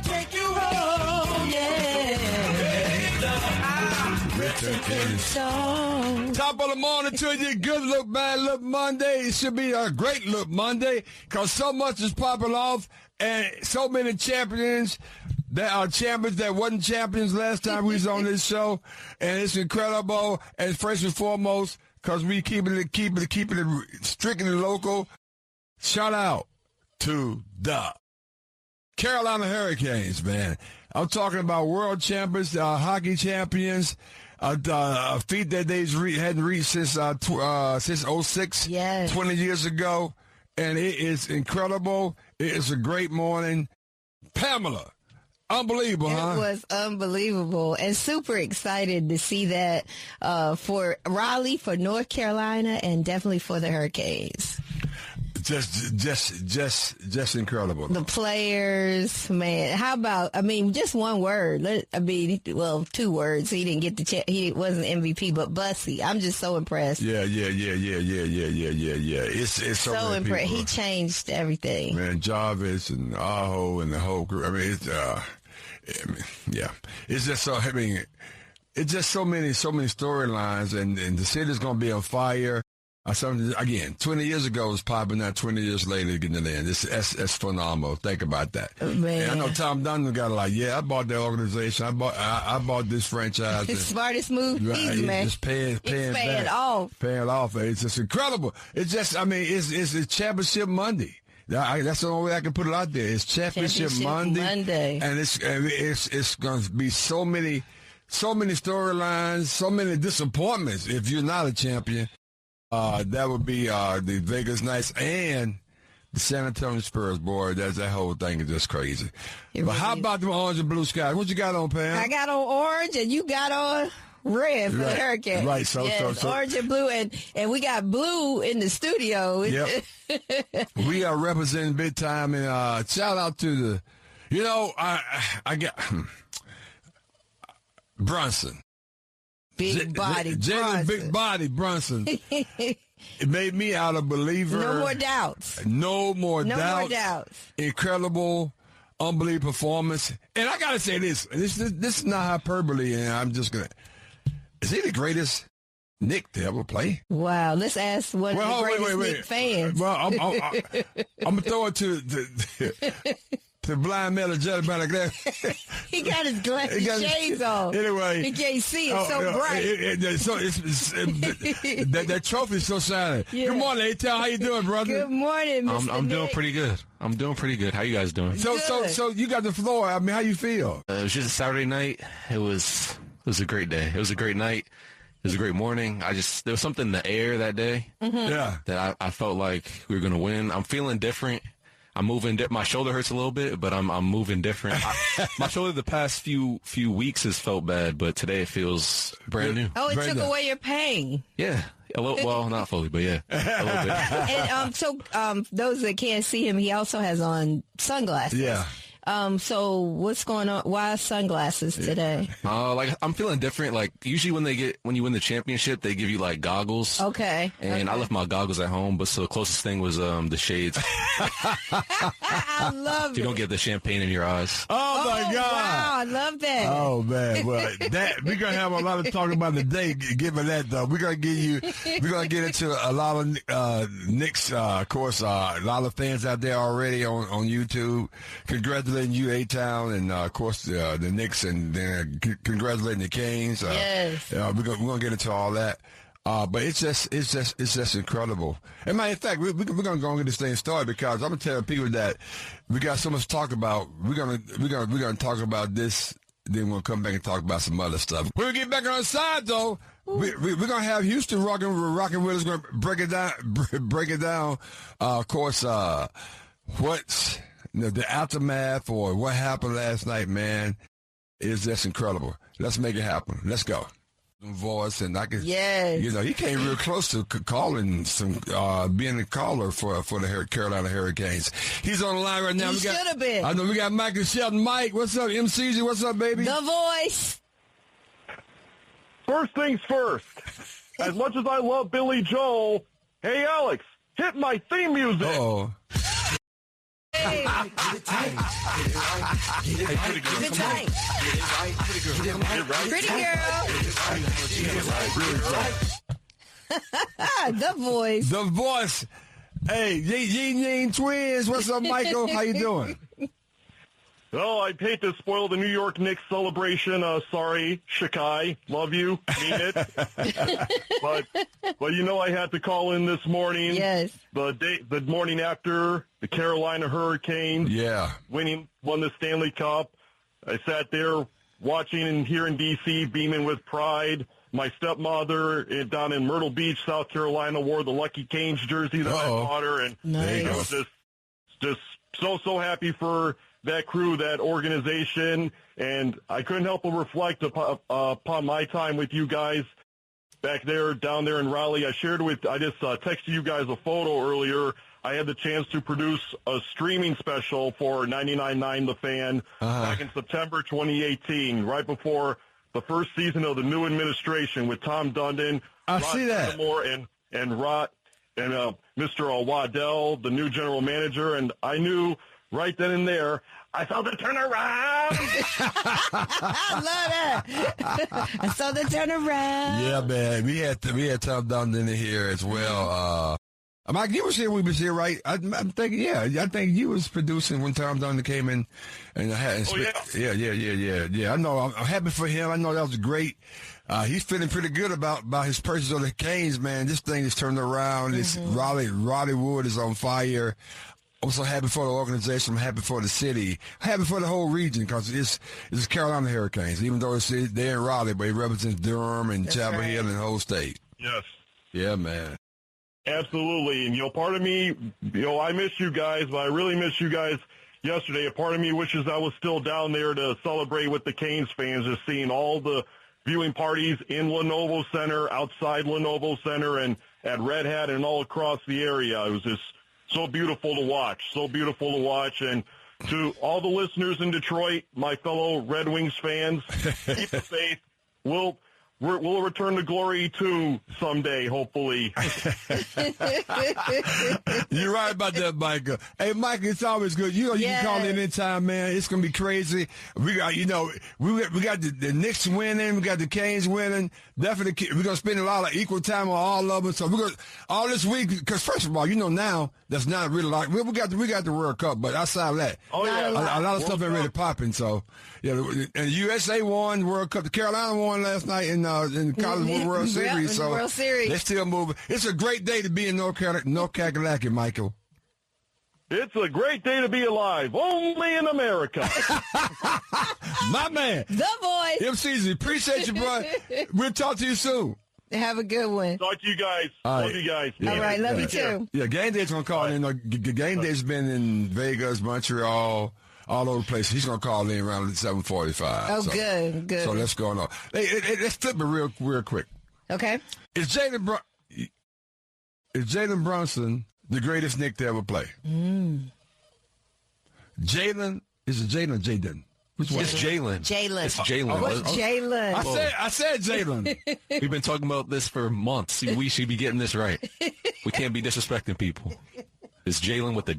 take you home, Top of the morning to you. Good look, bad look Monday. It should be a great look Monday because so much is popping off and so many champions that are champions that wasn't champions last time we was on this show. And it's incredible. And first and foremost, because we keeping it strictly local, shout out to the Carolina Hurricanes, man. I'm talking about world champions, hockey champions, a feat that they hadn't reached since 06, yes. 20 years ago. And it is incredible. It is a great morning. Pamela, unbelievable, huh? It was unbelievable and super excited to see that for Raleigh, for North Carolina, and definitely for the Hurricanes. Just incredible. The players, man. How about, just one word. Two words. He didn't get he wasn't MVP, but Bussy. I'm just so impressed. Yeah. It's so impressed. He changed everything. Man, Jarvis and Aho and the whole group. It's just so, it's just so many storylines, and the city's going to be on fire. Again, 20 years ago it was popping, now 20 years later getting it in. That's phenomenal. Think about that. Man. And I know Tom Dunn got I bought that organization. I bought this franchise. Smartest move, easy, man. Just paying it off. Paying it off. It's just incredible. It's just, it's Championship Monday. That's the only way I can put it out there. It's Championship Monday. And it's going to be so many storylines, so many disappointments if you're not a champion. That would be the Vegas Knights and the San Antonio Spurs, boy. That whole thing is just crazy. How about the orange and blue skies? What you got on, Pam? I got on orange, and you got on red for the Hurricanes. Right, so orange and blue, and we got blue in the studio. Yep. We are representing big time, and shout out to I got Brunson. Big body Jalen Big Body Brunson. It made me out a believer. No more doubts. No more doubts. Incredible, unbelievable performance. And I got to say this is not hyperbole, and I'm just going to. Is he the greatest Knick to ever play? Wow. Let's ask one of the greatest Knick fans. Well, I'm going to throw it to blind metal gentleman. He got his shades on. Anyway, he can't see it so bright. That trophy's so shiny. Yeah. Good morning, A-Town. How you doing, brother? Good morning, Mr. I'm doing pretty good. How you guys doing? So you got the floor. How you feel? It was just a Saturday night. It was a great day. It was a great night. It was a great morning. There was something in the air that day. Mm-hmm. Yeah. That I felt like we were gonna win. I'm feeling different. I'm moving. My shoulder hurts a little bit, but I'm moving different. My shoulder the past few weeks has felt bad, but today it feels brand new. Oh, it took away your pain. Yeah, a little. Well, not fully, but yeah, a little bit. And those that can't see him, he also has on sunglasses. Yeah. So what's going on? Why sunglasses today? I'm feeling different. Like usually when you win the championship, they give you like goggles. Okay. And I left my goggles at home, but so the closest thing was the shades. I love it. You don't get the champagne in your eyes. Oh my God! Wow, I love that. Oh man, well we're gonna have a lot of talk about today. Given that though, we're gonna get into a lot of Knicks. Of course, a lot of fans out there already on YouTube. Congratulating you, A-Town, and of course the Knicks, and then congratulating the Canes. Yes, we're gonna get into all that. But it's just incredible. As a matter of fact, we're gonna go and get this thing started because I'm gonna tell people that we got so much to talk about. We're gonna talk about this. Then we'll come back and talk about some other stuff. When we get back on the side though, we're gonna have Houston rocking with us. Gonna break it down. Of course, what's the aftermath or what happened last night, man, is just incredible. Let's make it happen. Let's go. Voice, and I can, he came real close to calling being a caller for the Carolina Hurricanes. He's on the line right now. He should have been. I know we got Michael Shelton. Mike, what's up? MCG, what's up, baby? The voice. First things first. As much as I love Billy Joel, hey Alex, hit my theme music. Uh-oh. Hey, Pretty girl, sit come on. tight. Pretty girl. The voice. The voice. Hey, Yin Yang Twins. What's up, Michael? How you doing? Oh, I'd hate to spoil the New York Knicks celebration. Sorry, Shikai. Love you. Mean it. but you know I had to call in this morning. Yes. The morning after the Carolina Hurricanes won the Stanley Cup. I sat there watching and here in D.C. beaming with pride. My stepmother down in Myrtle Beach, South Carolina, wore the Lucky Canes jersey that I bought her, and Nice. I was just so happy for that crew, that organization, and I couldn't help but reflect upon my time with you guys back there, down there in Raleigh. I just texted you guys a photo earlier. I had the chance to produce a streaming special for 99.9 The Fan back in September 2018, right before the first season of the new administration with Tom Dundon, I see that. Moore, and Mr. Waddell, the new general manager, and I knew right then and there, I saw the turnaround. I love that. I saw the turnaround. Yeah, man. We had Tom Dundon in here as well. Mike, you was here. We was here, right? I'm thinking, I think you was producing when Tom Dundon came in, and yeah. I know. I'm happy for him. I know that was great. He's feeling pretty good about his purchase of the Canes, man. This thing is turned around. It's Raleigh Wood is on fire. I'm so happy for the organization. I'm happy for the city. I'm happy for the whole region because it's Carolina Hurricanes. Even though they're in Raleigh, but it represents Durham and Chapel Hill and the whole state. Yes. Yeah, man. Absolutely. And, part of me, I miss you guys, but I really miss you guys yesterday. A part of me wishes I was still down there to celebrate with the Canes fans, just seeing all the viewing parties in Lenovo Center, outside Lenovo Center, and at Red Hat and all across the area. It was just so beautiful to watch, And to all the listeners in Detroit, my fellow Red Wings fans, keep the faith. We'll return to glory too someday, hopefully. You're right about that, Micah. Hey, Micah, it's always good. You can call in anytime, man. It's gonna be crazy. We got, we got the Knicks winning. We got the Canes winning. Definitely, we're gonna spend a lot of equal time on all of them. So we're gonna all this week. Because first of all, now that's not really like we got the World Cup, but outside of that, a lot of stuff ain't really popping. So and USA won World Cup. The Carolina won last night in the College World Series. So World Series. they're still moving. It's a great day to be in North Carolina, Michael. It's a great day to be alive, only in America. My man. The voice. MCZ, appreciate you, bro. We'll talk to you soon. Have a good one. Talk to you guys. All Love right. you guys. Yeah. All right, love you Take care. too. Yeah, Game Day's going to call in. Game Day's been in Vegas, Montreal, all over the place. He's going to call in around 7:45. Oh, so, good. So that's going on. Hey, let's flip it real quick. Okay. Is Jalen Brunson the greatest Knick to ever play? Jalen? Is it Jalen or Jaden? Which one? It's Jalen. Jalen. It's Jalen. Jalen. I said Jalen. We've been talking about this for months. We should be getting this right. We can't be disrespecting people. It's Jalen with the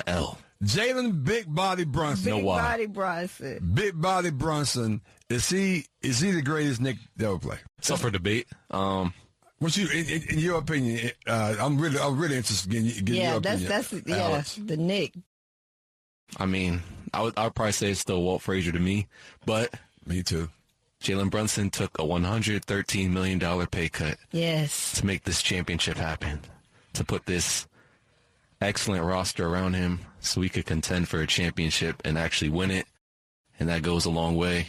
L. Jalen Big Body Brunson. Big Body Bronson. Big Body Brunson. Is he the greatest Knick to ever play? It's up for debate. What's in your opinion? I'm really interested in getting your opinion. That's the Knick. I mean, I would probably say it's still Walt Frazier to me, but Me too. Jalen Brunson took a $113 million pay cut Yes. to make this championship happen, to put this excellent roster around him so we could contend for a championship and actually win it, and that goes a long way.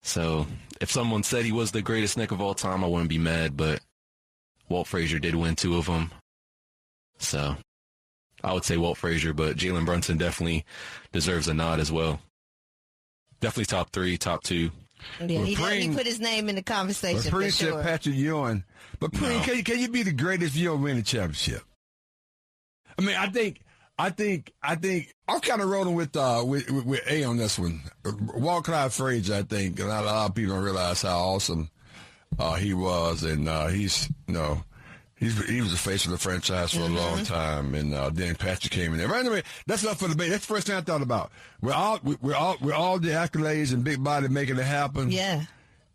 So if someone said he was the greatest Knick of all time, I wouldn't be mad, but Walt Frazier did win 2 of them. So I would say Walt Frazier, but Jalen Brunson definitely deserves a nod as well. Definitely top 3, top 2. Yeah, he definitely put his name in the conversation for sure. Patrick Ewing. But Preem, can you be the greatest if you don't win a championship? I mean, I think I'm kind of rolling with A on this one. Walt Clyde Frazier, I think, and a lot of people don't realize how awesome he was, and he's He was the face of the franchise for a long time, and then Patrick came in there. But anyway, that's enough for the debate. That's the first thing I thought about. We're all the accolades and big body making it happen. Yeah.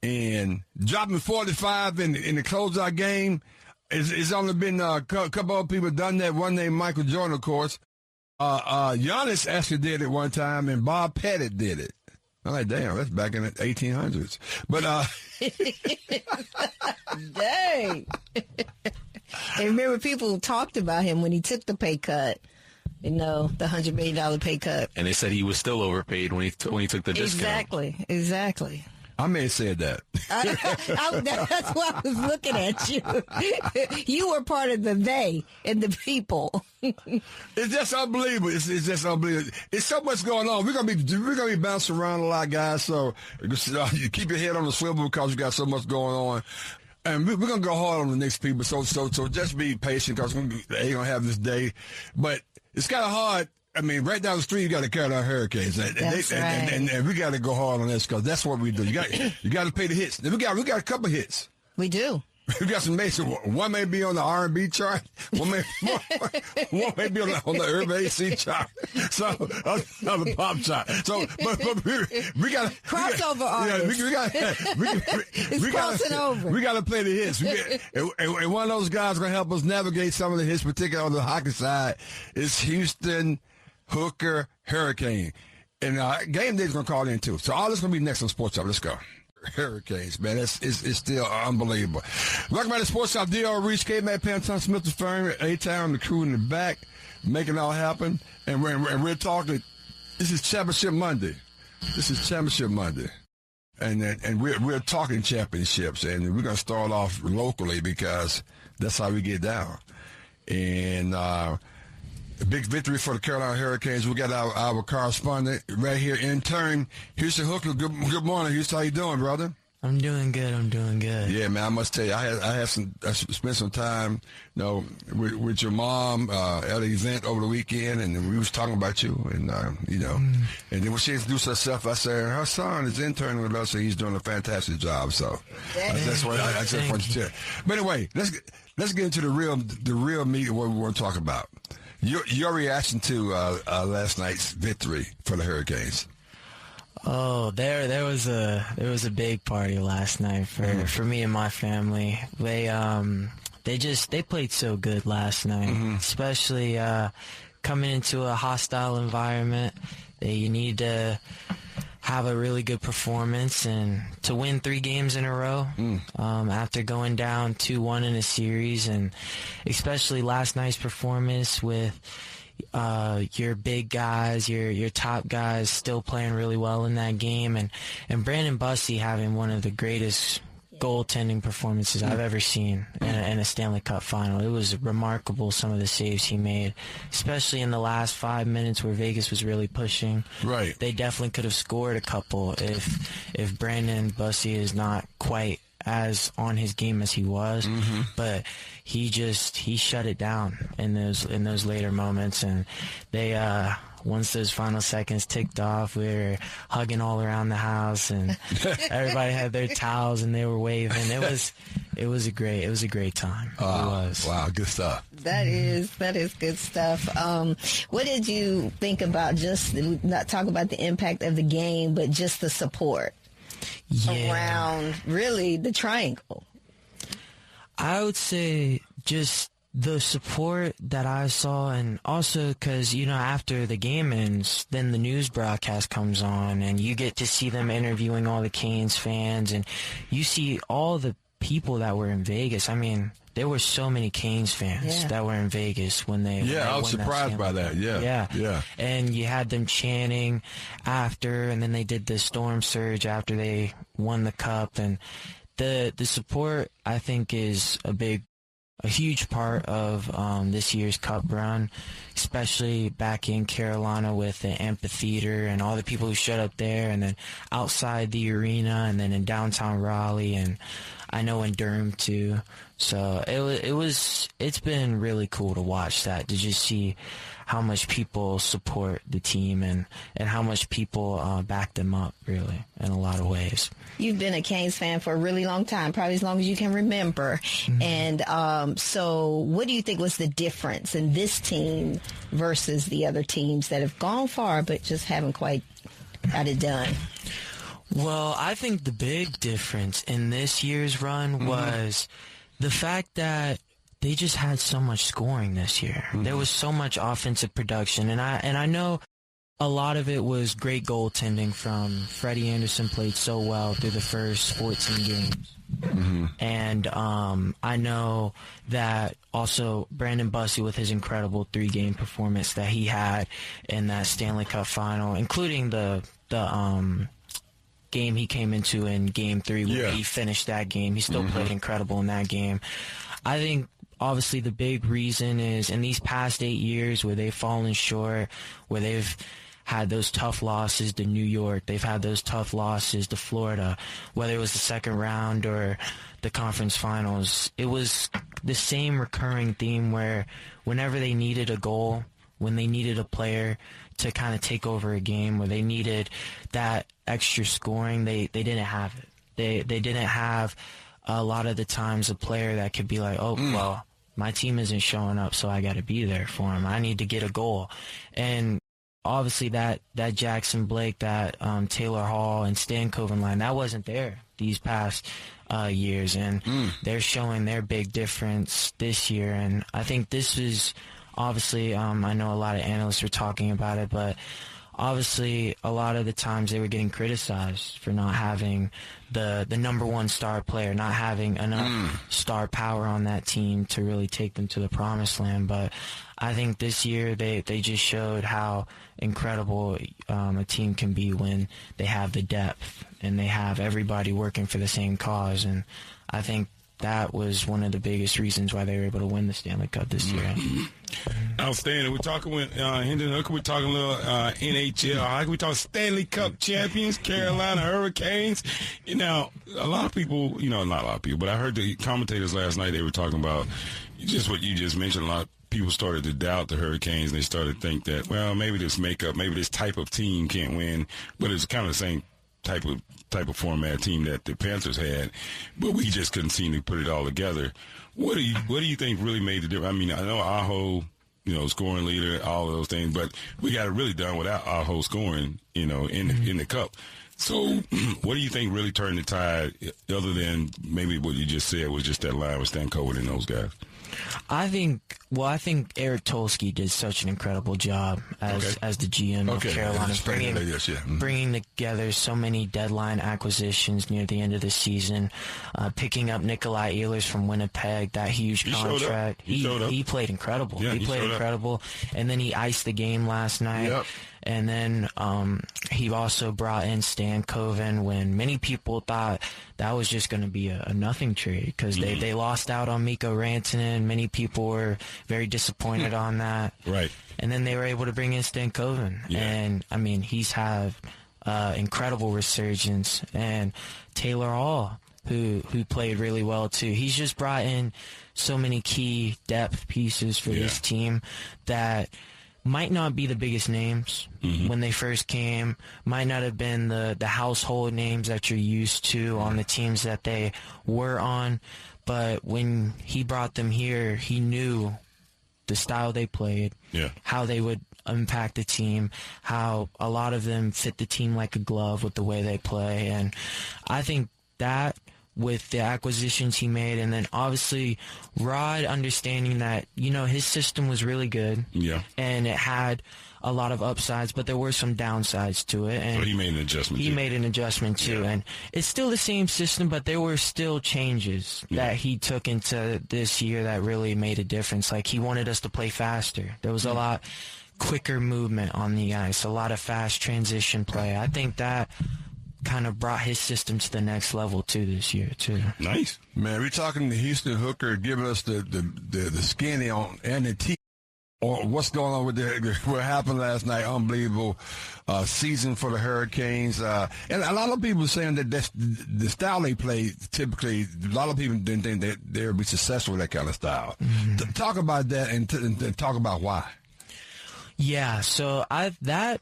And dropping 45 in the closeout game, it's only been a couple of people done that. One named Michael Jordan, of course. Giannis actually did it one time, and Bob Pettit did it. I'm like, damn, that's back in the 1800s. But dang. And remember, people talked about him when he took the pay cut. The $100 million pay cut. And they said he was still overpaid when he took the discount. Exactly. I may have said that. That's why I was looking at you. You were part of the they and the people. It's just unbelievable. It's just unbelievable. It's so much going on. We're gonna be bouncing around a lot, guys. So you keep your head on the swivel because we got so much going on. And we're gonna go hard on the Knicks people. So just be patient because they gonna have this day. But it's kind of hard. I mean, right down the street, you got the Carolina Hurricanes, and we got to go hard on this because that's what we do. You got to pay the hits. We got a couple hits. We do. We got some Mason. One may be on the R&B chart. One may be on the Urban AC chart. So on the pop chart. So, but we got crossover artists. We got to play the hits. And one of those guys going to help us navigate some of the hits, particularly on the hockey side, is Houston Hooker Hurricane. And game day's going to call in too. So all this going to be next on Sportsshop. Let's go. Hurricanes, man. It's still unbelievable. Welcome back to Sportsshop. D.R. Reach, K-Mac, Pam Smith, the firm, A-Town, the crew in the back, making it all happen. And we're talking, this is Championship Monday. And we're talking championships, and we're going to start off locally because that's how we get down. And a big victory for the Carolina Hurricanes. We got our correspondent right here, intern, Houston Hooker. Good morning, Houston. How you doing, brother? I'm doing good. Yeah, man. I must tell you, I spent some time, with your mom at an event over the weekend, and we was talking about you, and and then when she introduced herself, I said her son is interning with us, and he's doing a fantastic job. So that's what I just want to tell you. But anyway, let's get into the real meat of what we want to talk about. Your reaction to last night's victory for the Hurricanes. Oh, there was a big party last night for me and my family. They played so good last night, especially coming into a hostile environment. You need to have a really good performance and to win 3 games in a row after going down 2-1 in a series, and especially last night's performance with your big guys, your top guys still playing really well in that game, and Brandon Bussey having one of the greatest goaltending performances I've ever seen in a Stanley Cup final. It was remarkable, some of the saves he made, especially in the last 5 minutes where Vegas was really pushing. Right. They definitely could have scored a couple if Brandon Bussey is not quite as on his game as he was, but he shut it down in those later moments, and they once those final seconds ticked off, we were hugging all around the house, and everybody had their towels and they were waving. It was a great time. It was. Wow, good stuff. That is good stuff. What did you think about, just not talk about the impact of the game, but just the support around really the triangle? I would say just the support that I saw, and also because, after the game ends, then the news broadcast comes on, and you get to see them interviewing all the Canes fans, and you see all the people that were in Vegas. I mean, there were so many Canes fans that were in Vegas when they I was surprised by that. Yeah. And you had them chanting after, and then they did the storm surge after they won the cup, and the support, I think, is a huge part of this year's Cup run, especially back in Carolina with the amphitheater and all the people who showed up there, and then outside the arena, and then in downtown Raleigh. And I know in Durham too. So it's been really cool to watch that, to just see how much people support the team and how much people back them up, really, in a lot of ways. You've been a Canes fan for a really long time, probably as long as you can remember. Mm-hmm. And so what do you think was the difference in this team versus the other teams that have gone far but just haven't quite got it done? Well, I think the big difference in this year's run was the fact that they just had so much scoring this year. There was so much offensive production, and I know a lot of it was great goaltending from Freddie Anderson. Played so well through the first 14 games. And I know that also Brandon Bussey, with his incredible 3-game performance that he had in that Stanley Cup final, including the game he came into in Game 3 where he finished that game. He still played incredible in that game. I think obviously the big reason is in these past 8 years where they've fallen short, where they've had those tough losses to New York, they've had those tough losses to Florida, whether it was the second round or the conference finals, it was the same recurring theme where whenever they needed a goal, when they needed a player to kind of take over a game, where they needed that extra scoring, they didn't have it. They didn't have a lot of the times a player that could be like, well, my team isn't showing up, so I got to be there for him. I need to get a goal. And obviously that Jackson Blake, that Taylor Hall and Stankoven line, that wasn't there these past years. And they're showing their big difference this year. And I think this is obviously, I know a lot of analysts were talking about it, but obviously a lot of the times they were getting criticized for not having the number one star player, not having enough star power on that team to really take them to the promised land. But I think this year they just showed how incredible a team can be when they have the depth and they have everybody working for the same cause. And I think that was one of the biggest reasons why they were able to win the Stanley Cup this year. Outstanding. We're talking with Hendon Hooker. We're talking a little NHL hockey. We talk Stanley Cup champions, Carolina Hurricanes. Now, a lot of people, not a lot of people, but I heard the commentators last night, they were talking about just what you just mentioned. A lot of people started to doubt the Hurricanes. They started to think that, well, maybe this makeup, maybe this type of team can't win, but it's kind of the same type of format team that the Panthers had, but we just couldn't seem to put it all together. What do you think really made the difference? I mean, I know Aho, scoring leader, all of those things, but we got it really done without Aho scoring, in the Cup. So what do you think really turned the tide, other than maybe what you just said was just that line with Stankoven and those guys? I think Eric Tolsky did such an incredible job as the GM of Carolina, bringing together so many deadline acquisitions near the end of the season, picking up Nikolai Ehlers from Winnipeg, that huge contract. He played incredible. Yeah, he played incredible, and then he iced the game last night. Yep. And then he also brought in Stankoven when many people thought that was just going to be a nothing trade because they lost out on Mikko Rantanen. Many people were very disappointed on that. Right. And then they were able to bring in Stankoven. Yeah. And, I mean, he's had incredible resurgence. And Taylor Hall, who played really well, too. He's just brought in so many key depth pieces for this team that might not be the biggest names when they first came, might not have been the household names that you're used to on the teams that they were on, but when he brought them here, he knew the style they played, how they would impact the team, how a lot of them fit the team like a glove with the way they play, and I think that with the acquisitions he made, and then obviously Rod understanding that, his system was really good. Yeah. And it had a lot of upsides, but there were some downsides to it. And so he made an adjustment. He made an adjustment too. And it's still the same system, but there were still changes that he took into this year that really made a difference. Like he wanted us to play faster. There was a lot quicker movement on the ice, a lot of fast transition play. I think that kind of brought his system to the next level too this year too. Nice, man. We're talking to Houston Hooker giving us the skinny on and the teeth. or what's going on with what happened last night. Unbelievable season for the Hurricanes. And a lot of people are saying that the style they play, typically, a lot of people didn't think that they would be successful with that kind of style. Mm-hmm. Talk about that and talk about why. Yeah, so that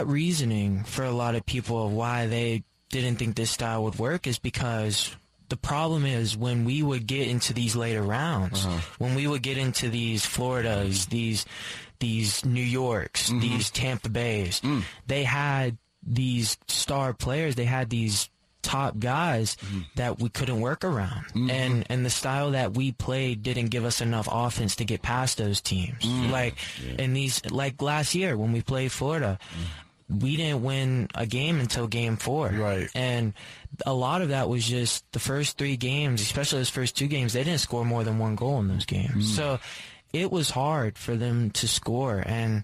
reasoning for a lot of people of why they didn't think this style would work is because the problem is when we would get into these later rounds, when we would get into these Floridas, these New Yorks, these Tampa Bays, they had these star players, they had these top guys that we couldn't work around. And the style that we played didn't give us enough offense to get past those teams. Like last year when we played Florida, we didn't win a game until game 4. Right. And a lot of that was just the first 3 games, especially those first 2 games, they didn't score more than 1 goal in those games. So it was hard for them to score. And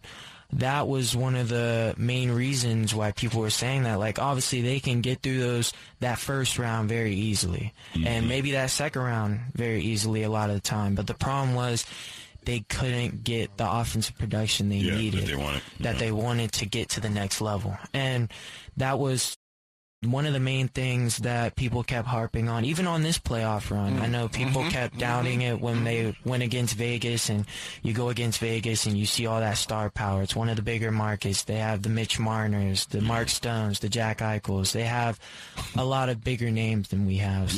that was one of the main reasons why people were saying that. Like, obviously, they can get through that first round very easily. And maybe that second round very easily a lot of the time. But the problem was they couldn't get the offensive production they needed, that they wanted to get to the next level. And that was one of the main things that people kept harping on, even on this playoff run. I know people kept doubting it when they went against Vegas, and you go against Vegas and you see all that star power. It's one of the bigger markets. They have the Mitch Marners, the Mark Stones, the Jack Eichels. They have a lot of bigger names than we have.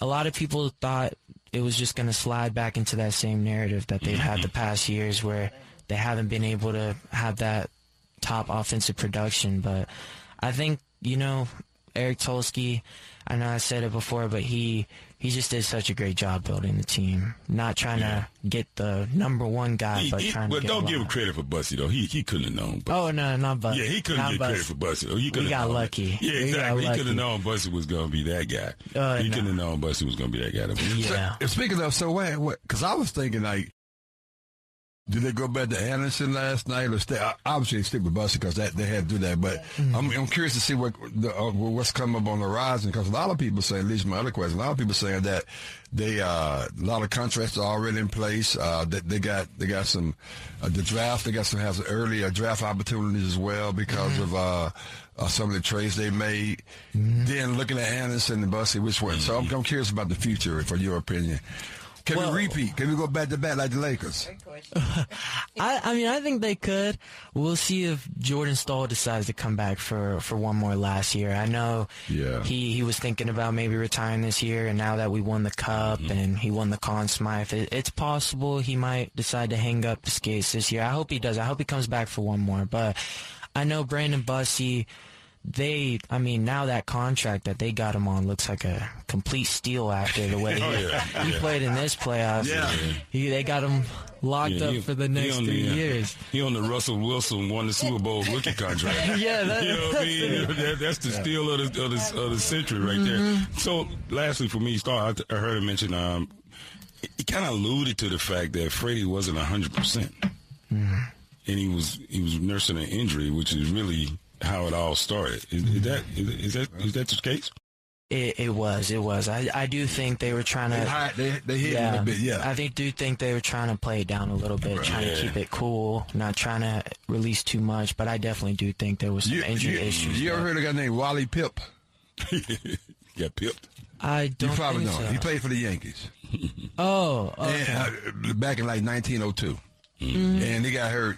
A lot of people thought it was just going to slide back into that same narrative that they've had the past years where they haven't been able to have that top offensive production. But I think, Eric Tulsky, I know I said it before, but he just did such a great job building the team. Not trying to get the number 1 guy, but trying to get don't give him credit for Bussy, though. He couldn't have known. Oh, no, not Bussy. Yeah, he couldn't get credit for Bussy. We got lucky. Yeah, exactly. He could have known Bussy was going to be that guy. He couldn't have known Bussy was going to be that guy. Yeah. So, speaking of, what? Because I was thinking, like, did they go back to Anderson last night, or obviously stick with Bussy because they had to do that? But I'm curious to see what's coming up on the horizon, because a lot of people saying, at least my other question, a lot of people saying that a lot of contracts are already in place. That they got some the draft. They got some has early draft opportunities as well because of some of the trades they made. Then looking at Anderson and Bussy, which one? So I'm curious about the future, for your opinion. Can we repeat? Can we go back to back like the Lakers? I think they could. We'll see if Jordan Staal decides to come back for one more last year. I know he was thinking about maybe retiring this year, and now that we won the Cup and he won the Conn Smythe, it's possible he might decide to hang up the skates this year. I hope he does. I hope he comes back for one more. But I know Brandon Bussy, now that contract that they got him on looks like a complete steal after the way he played in this playoffs. They got him locked up for the next 3 years. He on the Russell Wilson won the Super Bowl rookie contract. That's the steal of the century right there. So, lastly for me, I heard him mention he kind of alluded to the fact that Freddie wasn't 100%, and he was nursing an injury, which is really how it all started. Is that the case? It was. I do think they were trying to. They hit him a bit. I do think they were trying to play it down a little bit, trying to keep it cool, not trying to release too much. But I definitely do think there was some injury issues. You ever heard of a guy named Wally Pip? Got pipped. I don't. You probably think know. so. He played for the Yankees. Oh, okay. And, back in like 1902, and he got hurt.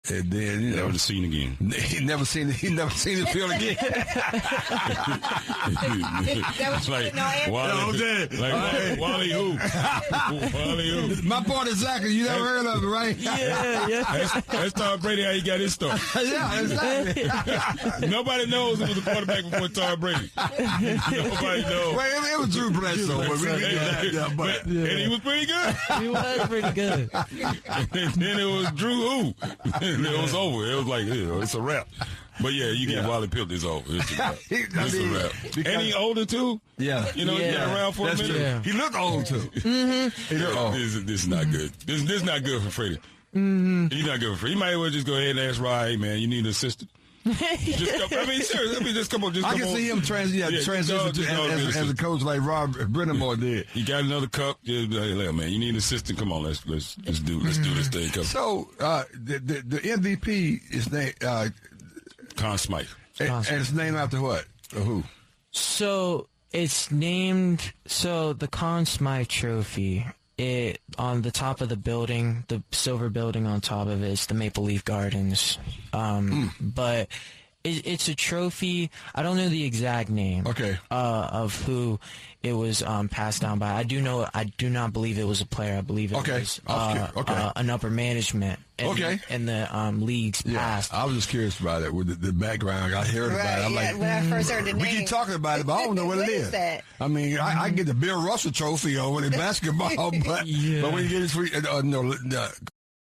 And then, never seen again. He never seen the field again. Wally who? Wally who? My part is Zachary. You never heard of it, right? Yeah. That's Tom Brady, how he got his start. Yeah, exactly. Nobody knows who was a quarterback before Tom Brady. Nobody knows. Well, it was Drew Bledsoe, but we didn't get that. And he was pretty good. He was pretty good. And then it was Drew who? And it was over. It was like, it's a wrap. But yeah, you get Wally Pilt, it's over. It's a wrap. It's a wrap. And he older too. Yeah. He been around for a minute. Yeah. He looked old too. Mm-hmm. He looked old. This is not good. This is not good for Freddie. Mm-hmm. He's not good for Freddie. He might as well just go ahead and ask Rod, hey man, you need an assistant. seriously. Just come on. I can see him transition as a coach like Rob Brennamore did. You got another cup? Just like, man, you need an assistant. Come on, let's do this thing. So the MVP is named Conn Smythe, and it's named after what or who? So it's named the Conn Smythe Trophy. It on the top of the building, the silver building on top of it is the Maple Leaf Gardens. But it's a trophy. I don't know the exact name. Okay. Of who it was passed down by. I do not believe it was a player. I believe it was an upper management. In the league's past. I was just curious about it with the background. I heard about it. I'm like, when I first heard the name, we keep talking about it, but I don't know what it is. That? I mean, I get the Bill Russell Trophy over in basketball, but when you get this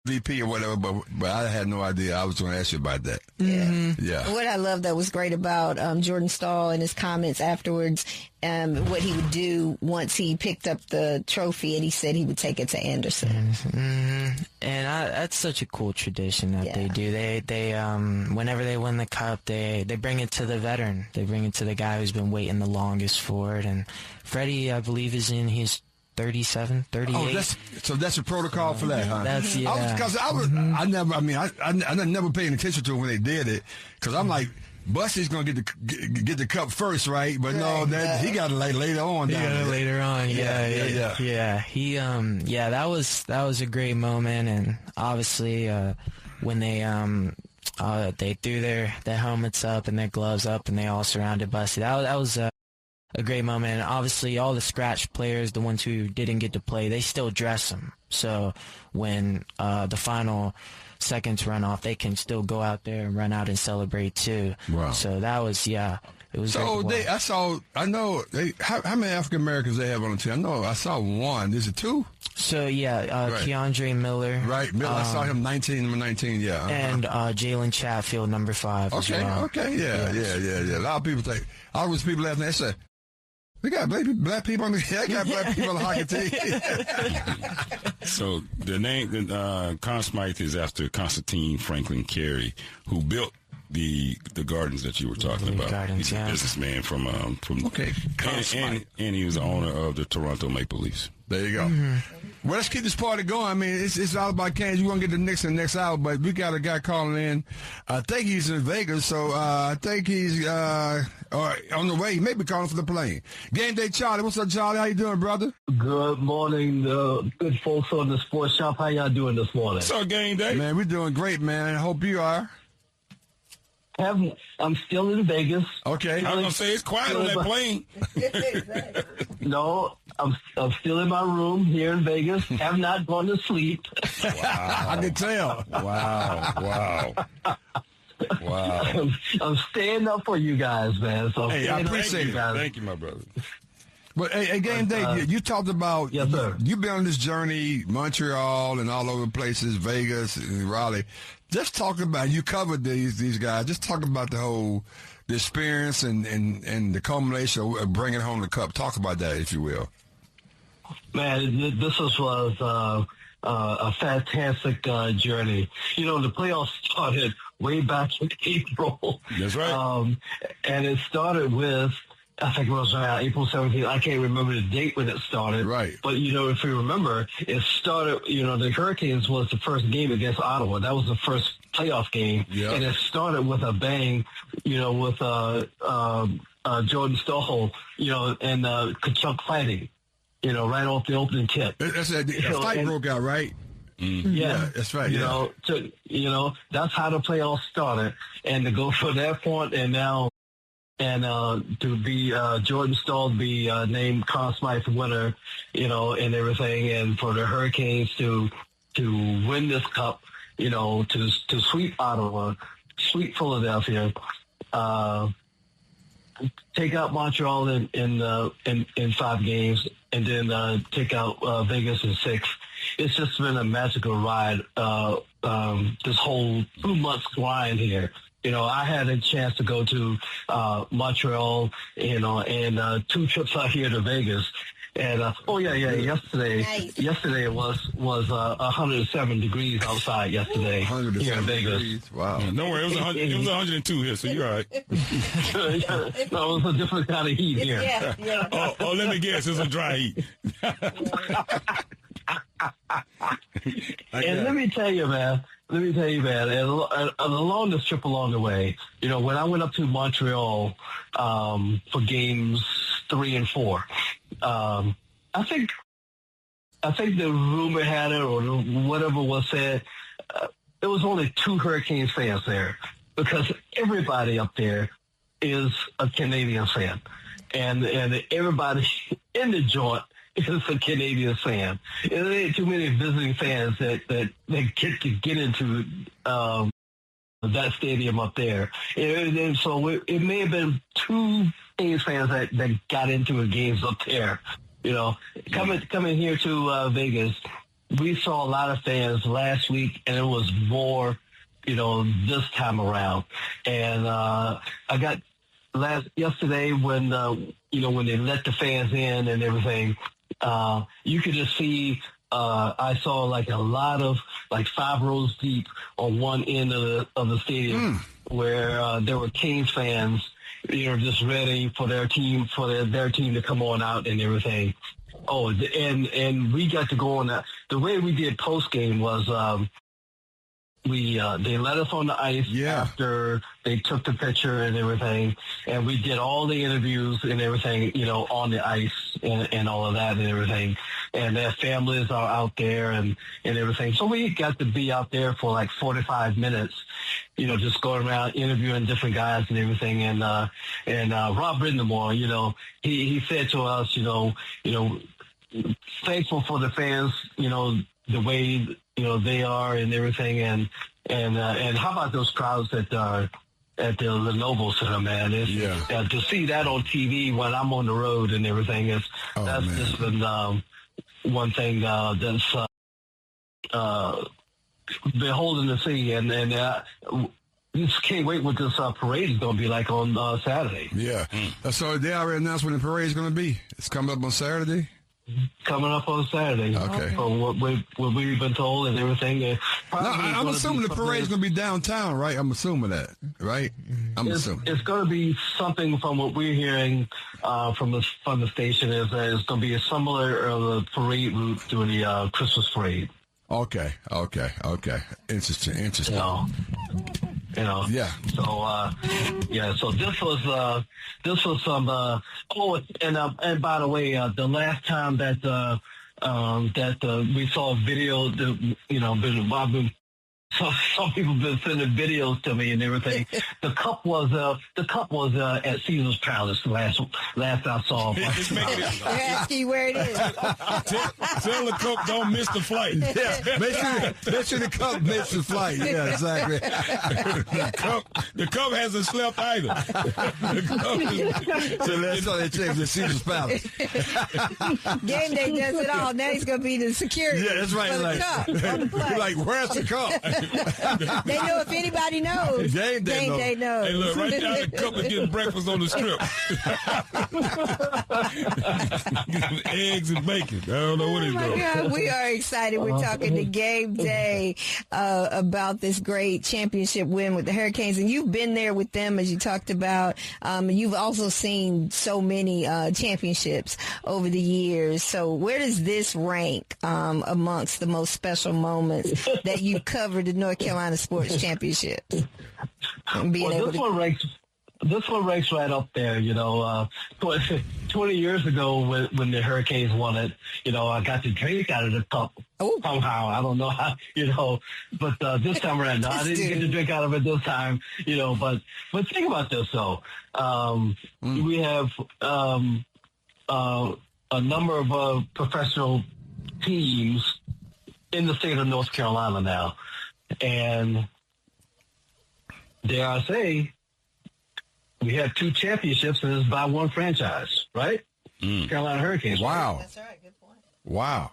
VP or whatever, but I had no idea. I was going to ask you about that. Yeah. What I love that was great about Jordan Stahl and his comments afterwards, what he would do once he picked up the trophy, and he said he would take it to Anderson. And that's such a cool tradition that they do. They whenever they win the cup, they bring it to the veteran. They bring it to the guy who's been waiting the longest for it. And Freddie, I believe, is in his 37, 38. Oh, that's a protocol for that, huh? That's Because I never paid attention to it when they did it, because I'm like, Busty's gonna get the cup first, right? But no, he got it later on. He got it later on. Yeah. He that was a great moment, and obviously when they threw their helmets up and their gloves up and they all surrounded Busty. That was a great moment. And obviously, all the scratch players, the ones who didn't get to play, they still dress them. So when the final seconds run off, they can still go out there and run out and celebrate too. Wow. So that was, it was. So how many African Americans they have on the team? I saw one. Is it two? So Keandre Miller. Right, Miller. I saw him number 19. Yeah. And Jalen Chatfield, number 5. Okay. Yeah. A lot of people think. All those people last night said, we got black people on the. I got black people on the hockey team. So the name Conn Smythe is after Constantine Franklin Carey, who built the gardens that you were talking about. He's a businessman from and he was the owner of the Toronto Maple Leafs. There you go. Well, let's keep this party going. I mean, it's all about Canes. We're going to get the Knicks in the next hour, but we got a guy calling in. I think he's in Vegas, so I think he's on the way. He may be calling for the plane. Game Day Charlie. What's up, Charlie? How you doing, brother? Good morning, good folks on the Sportsshop. How y'all doing this morning? What's up, Game Day? Man, we're doing great, man. I hope you are. I'm still in Vegas. Okay. I was going to say, it's quiet on that plane. No, I'm still in my room here in Vegas. Have not gone to sleep. Wow. I can tell. Wow. I'm staying up for you guys, man. So hey, I appreciate it. Thank you, my brother. But hey, Game Day, you talked about yes, sir. You've been on this journey, Montreal and all over places, Vegas and Raleigh. Just talk about, you covered these guys. Just talk about the experience and the culmination of bringing home the cup. Talk about that, if you will. Man, this was a fantastic journey. You know, the playoffs started way back in April. That's right. And it started with, I think it was April 17th. I can't remember the date when it started. Right. But, you know, if you remember, it started, the Hurricanes was the first game against Ottawa. That was the first playoff game. Yep. And it started with a bang, with Jordan Stahl, and Kachuk fighting, right off the opening tip. That's a fight broke out, right? Mm-hmm. Yeah, that's right. That's how the playoffs started. And to go from that point and now, to be Jordan Stahl be named Conn Smythe winner, and everything, and for the Hurricanes to win this cup, to sweep Ottawa, sweep Philadelphia, take out Montreal in 5 games, and then take out Vegas in 6. It's just been a magical ride. This whole 2 months grind here. I had a chance to go to Montreal, and 2 trips out here to Vegas. And yesterday it was 107 degrees outside yesterday here in Vegas. Wow. Don't worry, it was 102 here, so you're all right. No, it was a different kind of heat here. Yeah. Oh, let me guess, it's a dry heat. And let me tell you, man, and along this trip along the way, when I went up to Montreal for games 3 and 4, I think the rumor had it or whatever was said, there was only 2 Hurricanes fans there because everybody up there is a Canadian fan. And everybody in the joint is a Canadian fan. And there ain't too many visiting fans that get into that stadium up there. And so it may have been 2 Canes fans that got into the games up there. Coming here to Vegas, we saw a lot of fans last week, and it was more, this time around. And I got yesterday when they let the fans in and everything, you could just see. I saw like a lot of 5 rows deep on one end of the stadium where there were Canes fans, just ready for their team to come on out and everything. Oh, and we got to go on that. The way we did post game was they let us on the ice after they took the picture and everything, and we did all the interviews and everything, on the ice and all of that and everything. And their families are out there and everything. So we got to be out there for 45 minutes, just going around interviewing different guys and everything. And Rob Brindamore, he said to us, thankful for the fans, the way, they are and everything. And how about those crowds that are at the Lenovo Center, man? To see that on TV when I'm on the road and everything that's just been one thing that's beholden to see. And just can't wait what this parade is going to be like on Saturday. Yeah. So they already announced when the parade is going to be. It's coming up on Saturday. Coming up on Saturday. Okay. From what we've been told and everything. I'm assuming the parade is going to be downtown, right? I'm assuming that, right? Assuming. It's going to be something from what we're hearing from the station is that it's going to be a similar parade route to the Christmas parade. Okay. Interesting. Yeah. So this was some. And by the way, the last time that we saw a video, some people have been sending videos to me and everything. The cup was at Caesar's Palace last I saw. They're asking you where it is. Tell the cup don't miss the flight. Yeah, make sure the cup misses the flight. Yeah, exactly. The cup hasn't slept either. So that's all they check the Caesar's Palace. Game day does it all. Now he's going to be the security. Yeah, that's right. For the cup on the plane. Like, where's the cup? They know if anybody knows. Game day knows. Hey, look, right now the cup is getting breakfast on the strip. Eggs and bacon. I don't know what he's doing. God, we are excited. We're talking to Game Day about this great championship win with the Hurricanes. And you've been there with them, as you talked about. You've also seen so many championships over the years. So where does this rank amongst the most special moments that you've covered the North Carolina Sports Championships? This one ranks right up there, 20 years ago when the Hurricanes won it, I got to drink out of the cup somehow. I don't know how, but this time around, no, I didn't get to drink out of it this time, but think about this though. We have a number of professional teams in the state of North Carolina now. And dare I say, we have 2 championships and it's by one franchise, right? Carolina Hurricanes. Wow. That's right. Good point. Wow.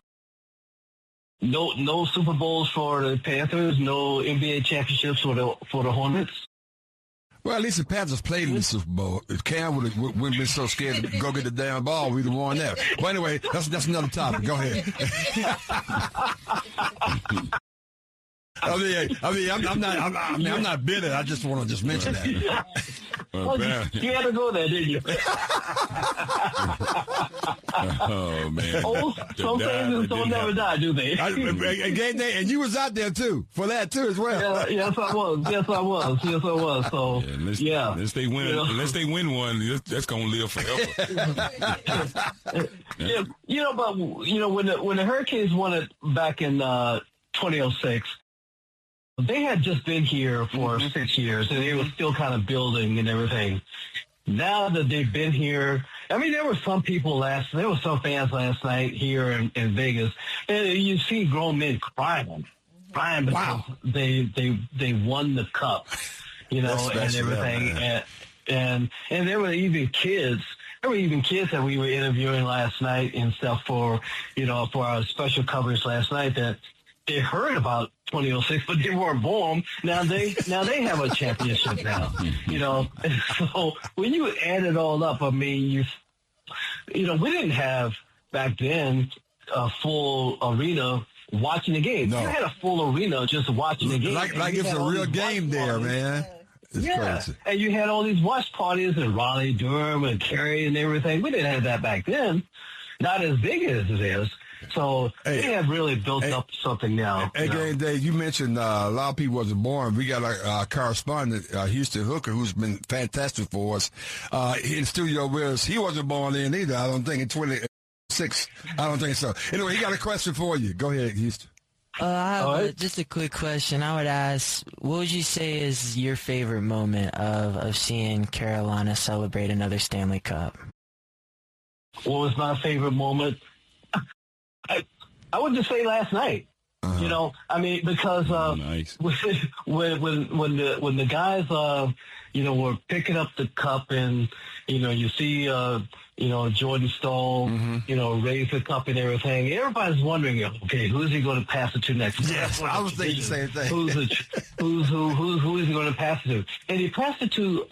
No Super Bowls for the Panthers, no NBA championships for the Hornets. Well, at least the Panthers played in the Super Bowl. If Cam wouldn't been so scared to go get the damn ball, we'd have won that. But anyway, that's another topic. Go ahead. I'm not bitter. I just want to mention that. Well, you had to go there, didn't you? Oh, man. Oh, some fans don't never die, do they? And you was out there, too, for that, too, as well. Yes, I was. So, Unless they win one, that's going to live forever. When the Hurricanes won it back in 2006, they had just been here for 6 years, and they were still kind of building and everything. Now that they've been here, I mean, there were some fans last night here in Vegas, and you see grown men crying because they won the cup, and everything, and there were even kids. There were even kids that we were interviewing last night and stuff for our special coverage last night that they heard about 2006, but they weren't born. Now they have a championship now, And so when you add it all up, I mean, we didn't have back then a full arena watching the game. No. You had a full arena just watching the game. Like it's a real game there, man. It's crazy. And you had all these watch parties in Raleigh, Durham, and Cary and everything. We didn't have that back then. Not as big as it is. So they have really built up something now. Hey, Game Day, you mentioned a lot of people wasn't born. We got a correspondent, Houston Hooker, who's been fantastic for us. In studio with us, he wasn't born then either, I don't think, in 26. I don't think so. Anyway, he got a question for you. Go ahead, Houston. I have just a quick question. I would ask, what would you say is your favorite moment of seeing Carolina celebrate another Stanley Cup? What was my favorite moment? I would just say last night. Because nice. when the guys were picking up the cup and you see Jordan Stahl raise the cup and everything, everybody's wondering, okay, who's he going to pass it to next? Yes, I was thinking the same thing. Who is he going to pass it to? And he passed it to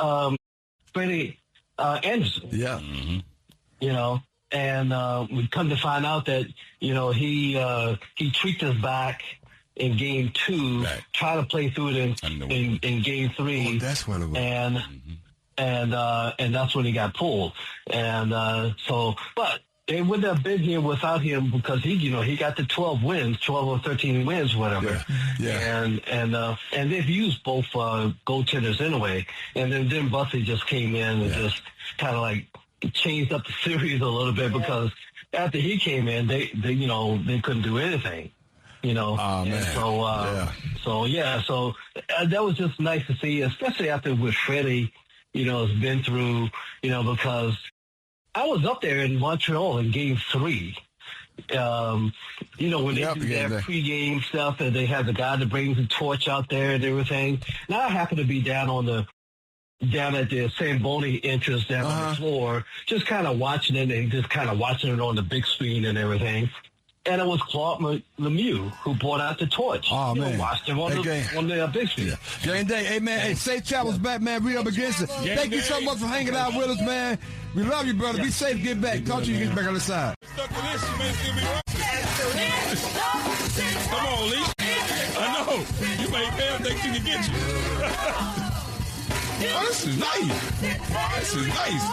Freddie Anderson. Yeah. Mm-hmm. And we come to find out that he tweaked his back in Game 2, tried to play through it in Game 3. Oh, that's what it was. And that's when he got pulled. And but they wouldn't have been here without him because he got the 12 or 13 wins, whatever. Yeah. And they've used both goaltenders anyway. And then Bussey just came in and just kind of like changed up the series a little bit because after he came in, they couldn't do anything, Oh, man. So that was just nice to see, especially after what Freddie, has been through, because I was up there in Montreal in Game 3. When they do their pregame stuff and they have the guy that brings the torch out there and everything. Now I happen to be down at the Samboni entrance down on the floor, just kind of watching it and just kind of watching it on the big screen and everything. And it was Claude Lemieux who brought out the torch. Oh, man. Watched him on the big screen. Game Day, hey, man. Hey, safe travels back, man. We up against it. Thank you so much for hanging out with us, man. We love you, brother. Be safe. Get back. Talk to you. Get back on the side. Stuck with this, you may still be right. Come on, Lee. I know. You may fail, think she can get you. Oh, this is nice. This is nice.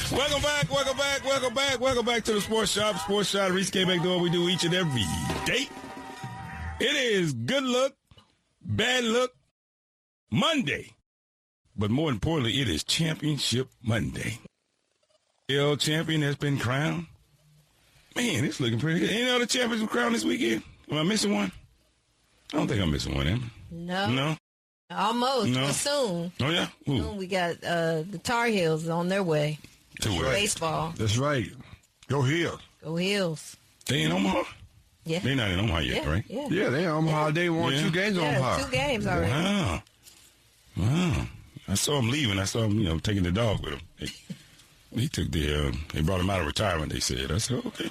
Welcome back to the Sports Shop. Sports Shop, Reese came back door we do each and every day. It is good luck, bad luck, Monday. But more importantly, it is Championship Monday. The champion has been crowned. Man, it's looking pretty good. Any other champions were crowned this weekend? Am I missing one? I don't think I'm missing one, am I? No? Almost. No. But soon. Oh, yeah? Ooh. Soon we got the Tar Heels on their way. To where? Baseball. That's right. Go Heels. Go Heels. They in Omaha? Yeah. They're not in Omaha yet, right? Yeah. Yeah, they in Omaha. They won 2 games on Omaha. 2 games already. Wow. I saw him leaving. I saw him, taking the dog with him. He took they brought him out of retirement, they said. I said, okay.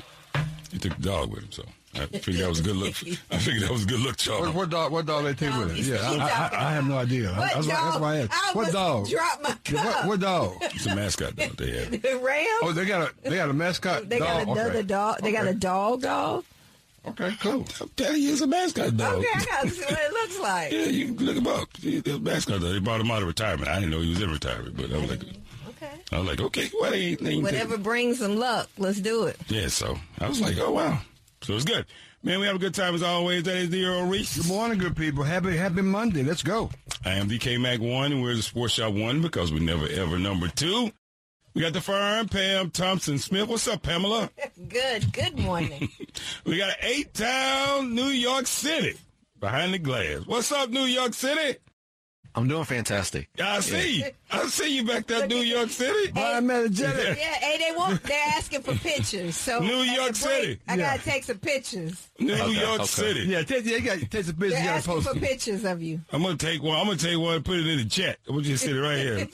He took the dog with him, so I figured that was a good look. Charles. What dog they take with it? Yeah, I have no idea. That's why I asked. What dog? Drop my cup. What dog? It's a mascot dog they have. The Rams? Oh, they got a mascot They got dog? another dog. They got a dog. Okay, cool. I'm telling you, it's a mascot dog. Okay, I got to see what it looks like. Yeah, you can look him up. It's a mascot dog. They brought him out of retirement. I didn't know he was in retirement, but I was like, okay, why they ain't Whatever brings some luck, let's do it. Yeah, so I was like, oh, wow. So it's good. Man, we have a good time as always. That is the Earl Reese. Good morning, good people. Happy Monday. Let's go. I am DK Mac 1, and we're the Sportsshop 1 because we never, ever number 2. We got the firm, Pam Thompson-Smith. What's up, Pamela? Good morning. We got 8-Town, New York City, behind the glass. What's up, New York City? I'm doing fantastic. I see you back there, New York City. I'm energetic. Yeah, hey, they're asking for pictures. So New York City. I gotta take some pictures. New York City. Yeah, you got to take some pictures. They're You got to asking post for them. pictures of you. I'm gonna take one and put it in the chat. I'm gonna just sit it right here.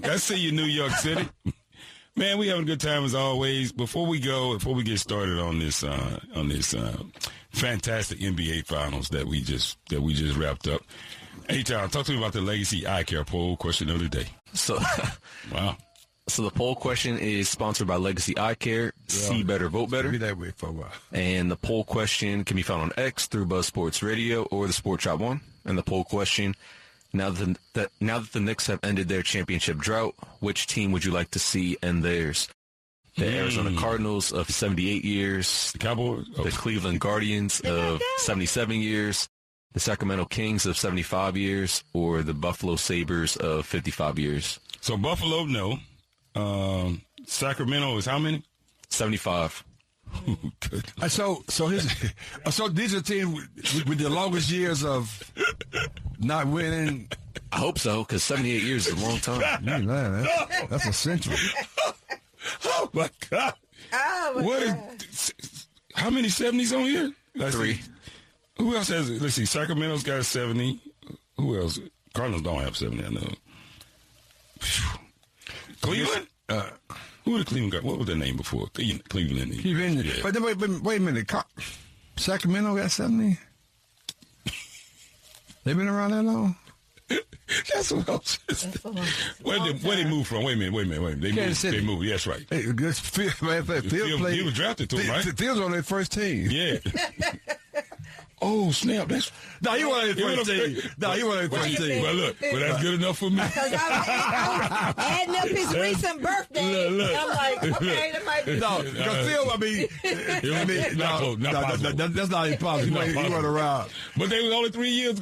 I see you, New York City. Man, we having a good time as always. Before we get started on this fantastic NBA finals that we just wrapped up. Hey, Tom, talk to me about the Legacy Eye Care poll question of the day. So, wow. So the poll question is sponsored by Legacy Eye Care. See better, vote better. Be that way for a while. And the poll question can be found on X through Buzz Sports Radio or the Sportsshop 1. And the poll question: Now that the Knicks have ended their championship drought, which team would you like to see end theirs? The Arizona Cardinals of 78 years, The Cowboys, the Cleveland Guardians of 77 years, the Sacramento Kings of 75 years, or the Buffalo Sabres of 55 years. So Buffalo, no. Sacramento is how many? 75. So these are teams with the longest years of not winning. I hope so, because 78 years is a long time. Man, that's a century. Oh my God! How many 70s on here? Let's 3. see. Who else has it? Let's see. Sacramento's got a 70. Who else? Cardinals don't have 70. I know. Cleveland. Who the Cleveland got? What was their name before? Cleveland. Yeah. But then, wait a minute. Sacramento got 70? They've been around that long? That's what I was just. Where they move from? Wait a minute. They moved. Yes, right. Hey, Field he was drafted to him, right? Fields on their first team. Yeah. Oh, snap. No, you want their first team. Well, look. Well, that's good enough for me. Because I was adding up his recent birthday. Look. I'm like, okay, that might be. No, because Phil, that's not even possible. He went around. But they was only 3 years.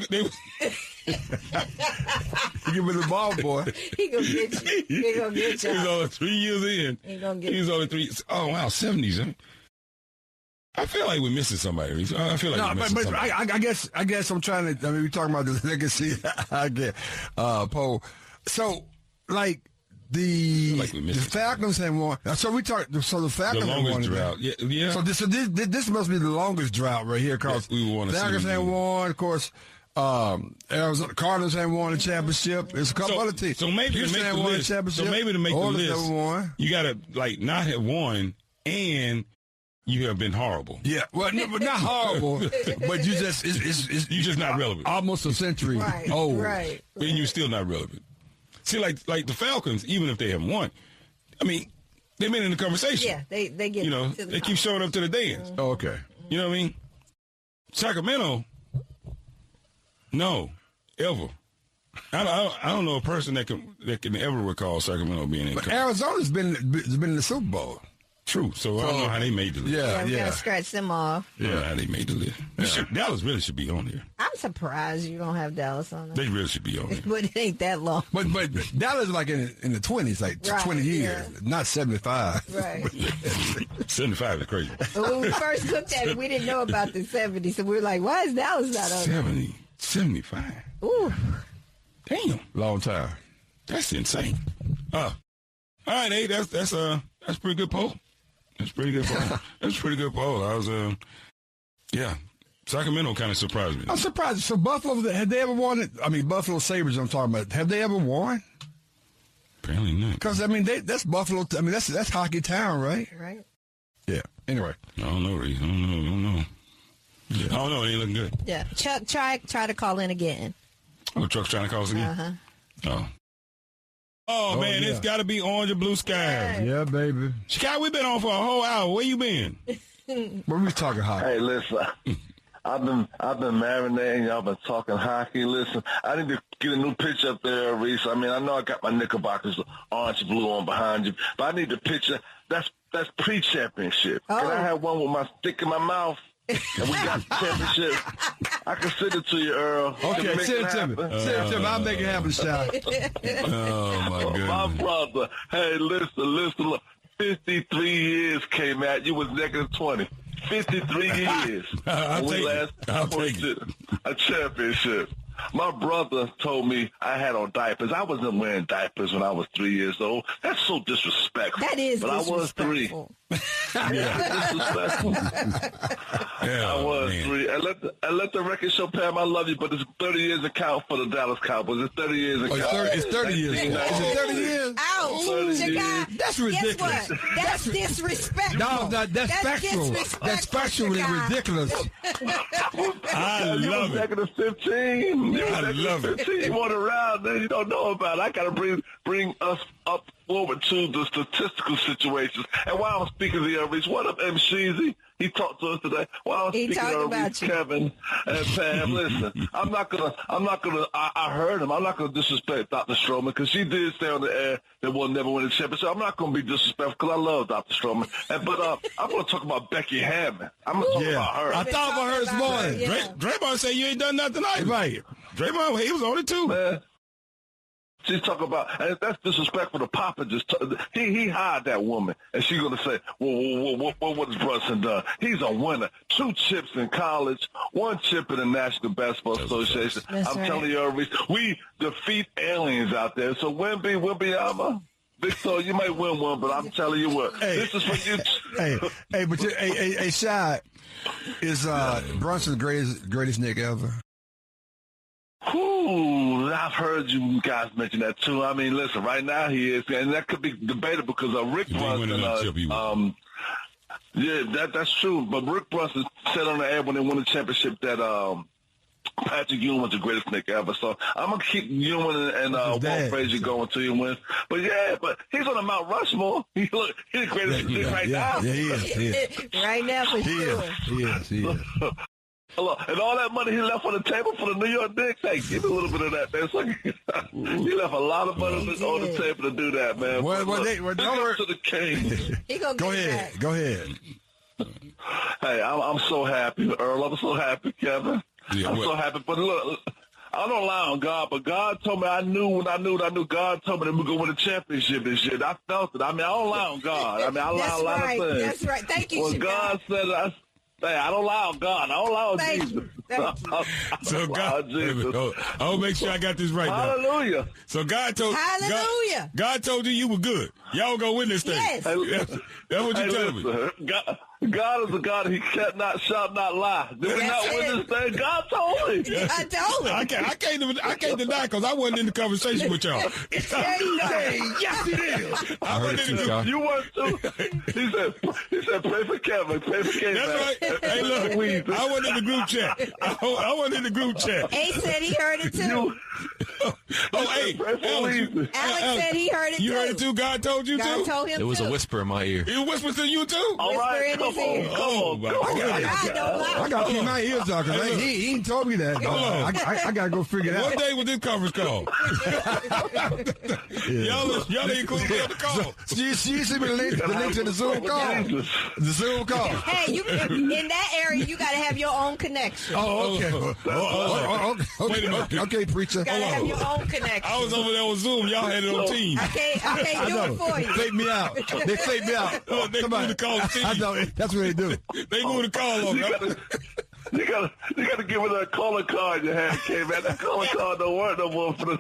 Give me the ball, boy. He gonna get you. He gonna get you. He was only 3 years in. He was only 3. Oh, wow, 70s, huh? I feel like we're missing somebody. I feel like we're missing somebody. I guess I'm trying to. I mean, we're talking about the legacy. I get poll. So, like the Falcons have won. So we talk. So the Falcons the have won. longest drought. Yeah. So this must be the longest drought right here, because the Falcons have won. Of course, Arizona Cardinals have won the championship. There's a couple other teams. So maybe to make the list, you got to not have won and. You have been horrible. Yeah, well, no, but not horrible. But you just you're just not relevant. Almost a century old. Right. And you're still not relevant. See, like the Falcons, even if they haven't won, I mean, they've been in the conversation. Yeah, they get. You know, they keep showing up to the dance. Oh, okay. You know what I mean? Sacramento, no, ever. I don't know a person that can ever recall Sacramento being in. But Arizona's been in the Super Bowl. True. So I don't know how they made the list. Yeah, we gotta scratch them off. Yeah, how they made the list. Yeah. Dallas really should be on here. I'm surprised you don't have Dallas on there. They really should be on here. But it ain't that long. But Dallas is like in the 20s, like 20 years, not 75. Right. 75 is crazy. But when we first looked at it, we didn't know about the 70s, so we were like, why is Dallas not on there? 75. Ooh. Damn. Long time. That's insane. All right, hey, that's a pretty good poll. That's pretty good poll. I was, Sacramento kind of surprised me. I'm surprised. So Buffalo, have they ever won it? I mean, Buffalo Sabres I'm talking about. Have they ever won? Apparently not. Because, I mean, that's Buffalo. I mean, that's hockey town, right? Right. Yeah. Anyway. I don't know, Reese. I don't know. Yeah. I don't know. It ain't looking good. Yeah. Chuck, try to call in again. Oh, Chuck's trying to call us again? Uh-huh. Oh, man, yeah. It's got to be orange and blue skies. Yeah, baby. Chicago, we've been on for a whole hour. Where you been? When we talking hockey. Hey, listen, I've been marinating. Y'all been talking hockey. Listen, I need to get a new picture up there, Reese. I mean, I know I got my Knickerbockers orange and blue on behind you, but I need the picture. That's pre-championship. Oh. Can I have one with my stick in my mouth? And we got the championship. I can send it to you, Earl. Okay, send it to me. Send it to me. I'll make it happen, Shaq. Oh, my goodness. My brother. Hey, listen. Look. 53 years came out. You was -20. 53 years. I'll take it. A championship. My brother told me I had on diapers. I wasn't wearing diapers when I was 3 years old. That's so disrespectful. That is but disrespectful. I was 3. Disrespectful. Yeah, I was man. 3. And let the record show, Pam, I love you, but it's 30 years in count for the Dallas Cowboys. It's 30 years in count. It's 30 years. Is it 30 years? Ouch. 30 Chicago. That's ridiculous. Guess what? That's disrespectful. No, that's factual. That's factually Chicago. ridiculous. I You love was it. negative 15. You was I negative love it. 15. You want around, then you don't know about it. I got to bring us up forward to the statistical situations. And while I'm speaking to the Reese, what up, M. Sheezy? He talked to us today. While I'm He speaking talked to about Reese, you. Kevin, and Pam, listen, I'm not gonna, I heard him. I'm not gonna disrespect Dr. Stroman because she did stay on the air that we'll never win a championship. I'm not gonna be disrespectful because I love Dr. Stroman. But I'm gonna talk about Becky Hammond. I'm gonna talk about her. I thought about her this morning. Yeah. Draymond said you ain't done nothing either. Right. Draymond, he was on it too. Man. She's talking about, and that's disrespectful to Papa. He hired that woman, and she's going to say, well, what has Brunson done? He's a winner. 2 chips in college, 1 chip in the National Basketball Association. That's I'm right. telling you, we defeat aliens out there. So Wimby, Victor, you might win one, but I'm telling you what, this is for you. Hey, Shaq, is Brunson the greatest Knick ever? Ooh, I've heard you guys mention that too. I mean, listen, right now he is, and that could be debatable because Rick If he win Brunson. another chip, he will. Yeah, that's true. But Rick Brunson said on the air when they won the championship that Patrick Ewing was the greatest Knick ever. So I'm gonna keep Ewing and Walt Frazier going till he wins. But he's on the Mount Rushmore. He's the greatest Knick right now. Yeah, he is. Right now, for sure. He is. And all that money he left on the table for the New York Knicks, hey, give me a little bit of that, man. So he left a lot of money on the table to do that, man. To the Kings. He gonna Go get ahead. back. Go ahead. Hey, I'm so happy, Earl. I'm so happy, Kevin. Yeah, I'm so happy. But look, I don't lie on God, but God told me I knew God told me that we're going to win a championship this year. I felt it. I mean, I don't lie on God. I mean, I lie on a lot of things. That's right. Thank you, When Chicago. God said I don't lie on God. I don't lie on Thank Jesus. you. Thank you. So God, I'll make sure I got this right now. Hallelujah. So God told Hallelujah. God told you were good. Y'all gonna win this thing. Yes. That's what you telling me. Listen, God is a God. He shall not lie. Did we not win this thing? God told me. I told him. I can't deny because I wasn't in the conversation with y'all. There you go. Yes, it is. I heard wasn't it in too, the Kyle. You were too. He said, pray for Kevin. Pray for Kevin. That's right. Hey, look, I wasn't in the group chat. I wasn't in the group chat. A said he heard it too. Hey, Pray for Alex, Weezy. Alex said he heard it too. you heard it too? God told you God too? told him It was too. a whisper in my ear. He whispered to you too? All right, Whisper in come his ear. on. Oh, my God. God don't lie. I got to keep my ears out because he ain't told me that. I got to go figure it out. What day was this conference call? Y'all ain't cool on the call. You see me the link to the Zoom call. Jesus. The Zoom call. Hey, you in that area, you got to have your own connection. Oh, okay. Okay, preacher. You got to have your own I connection. was over there on Zoom. Y'all had it on Teams. I can't do it for They you. fake me out. They fake me out. Oh, they Come moved on. the call to Teams. I know. That's what they do. They moved the call on. You gotta give her that calling card you had, K man. That calling card don't work no more for the.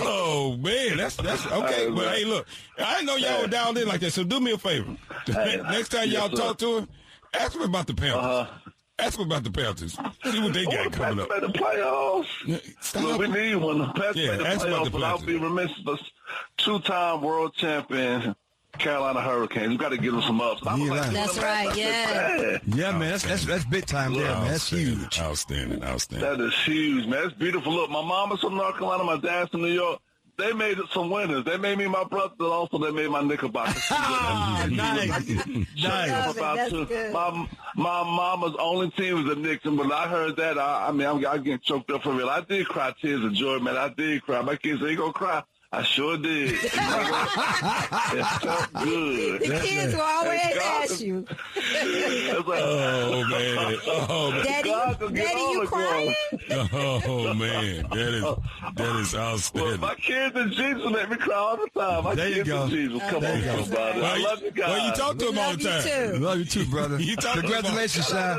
Oh man, that's okay. But hey, look, I didn't know y'all were down in like that. So do me a favor. Next time y'all talk to her, ask me about the Panthers. Ask me about the Panthers. See what they got coming up. The playoffs. Stop. Well, we need one. The Pats Yeah, made the ask about playoffs, the but I'll Panthers. be remiss. Two-time world champion Carolina Hurricanes. We got to give them some ups. That's right. Yeah. Yeah, man. That's big time there, man. That's huge. Outstanding. That is huge, man. It's beautiful. Look, my mom is from North Carolina. My dad's from New York. They made it some winners. They made me my brother, and also they made my Knickerbockers. Nice. That's good. My mama's only team was the Knicks, and when I heard that, I'm getting choked up for real. I did cry tears of joy, man. I did cry. My kids say, you gonna cry? I sure did. It felt good. The kids will always ask you. Oh, man. Daddy, you crying? Oh, man. That is outstanding. Well, my kids and Jesus make me cry all the time. My there you kids go. and Jesus. Come on, somebody. I love you guys. Well, you talk to them all the time. Love you too, brother. Congratulations, Shy.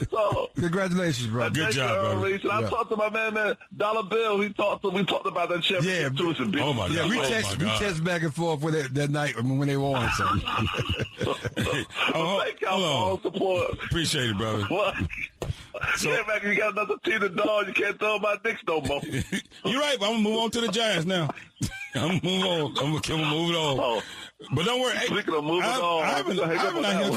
Congratulations, brother. Good job, brother. I talked to my man, Dollar Bill. We talked about that championship too. Oh, my God. We text back and forth with that night when they won. So. Thank y'all for all support. Appreciate it, brother. What? Yeah, man, you got another team to dog. You can't throw my Knicks no more. You're right, but I'm going to move on to the Giants now. I'm going to move on. I'm going to move it on. Oh. But don't worry. Speaking of moving on, Ivan out here,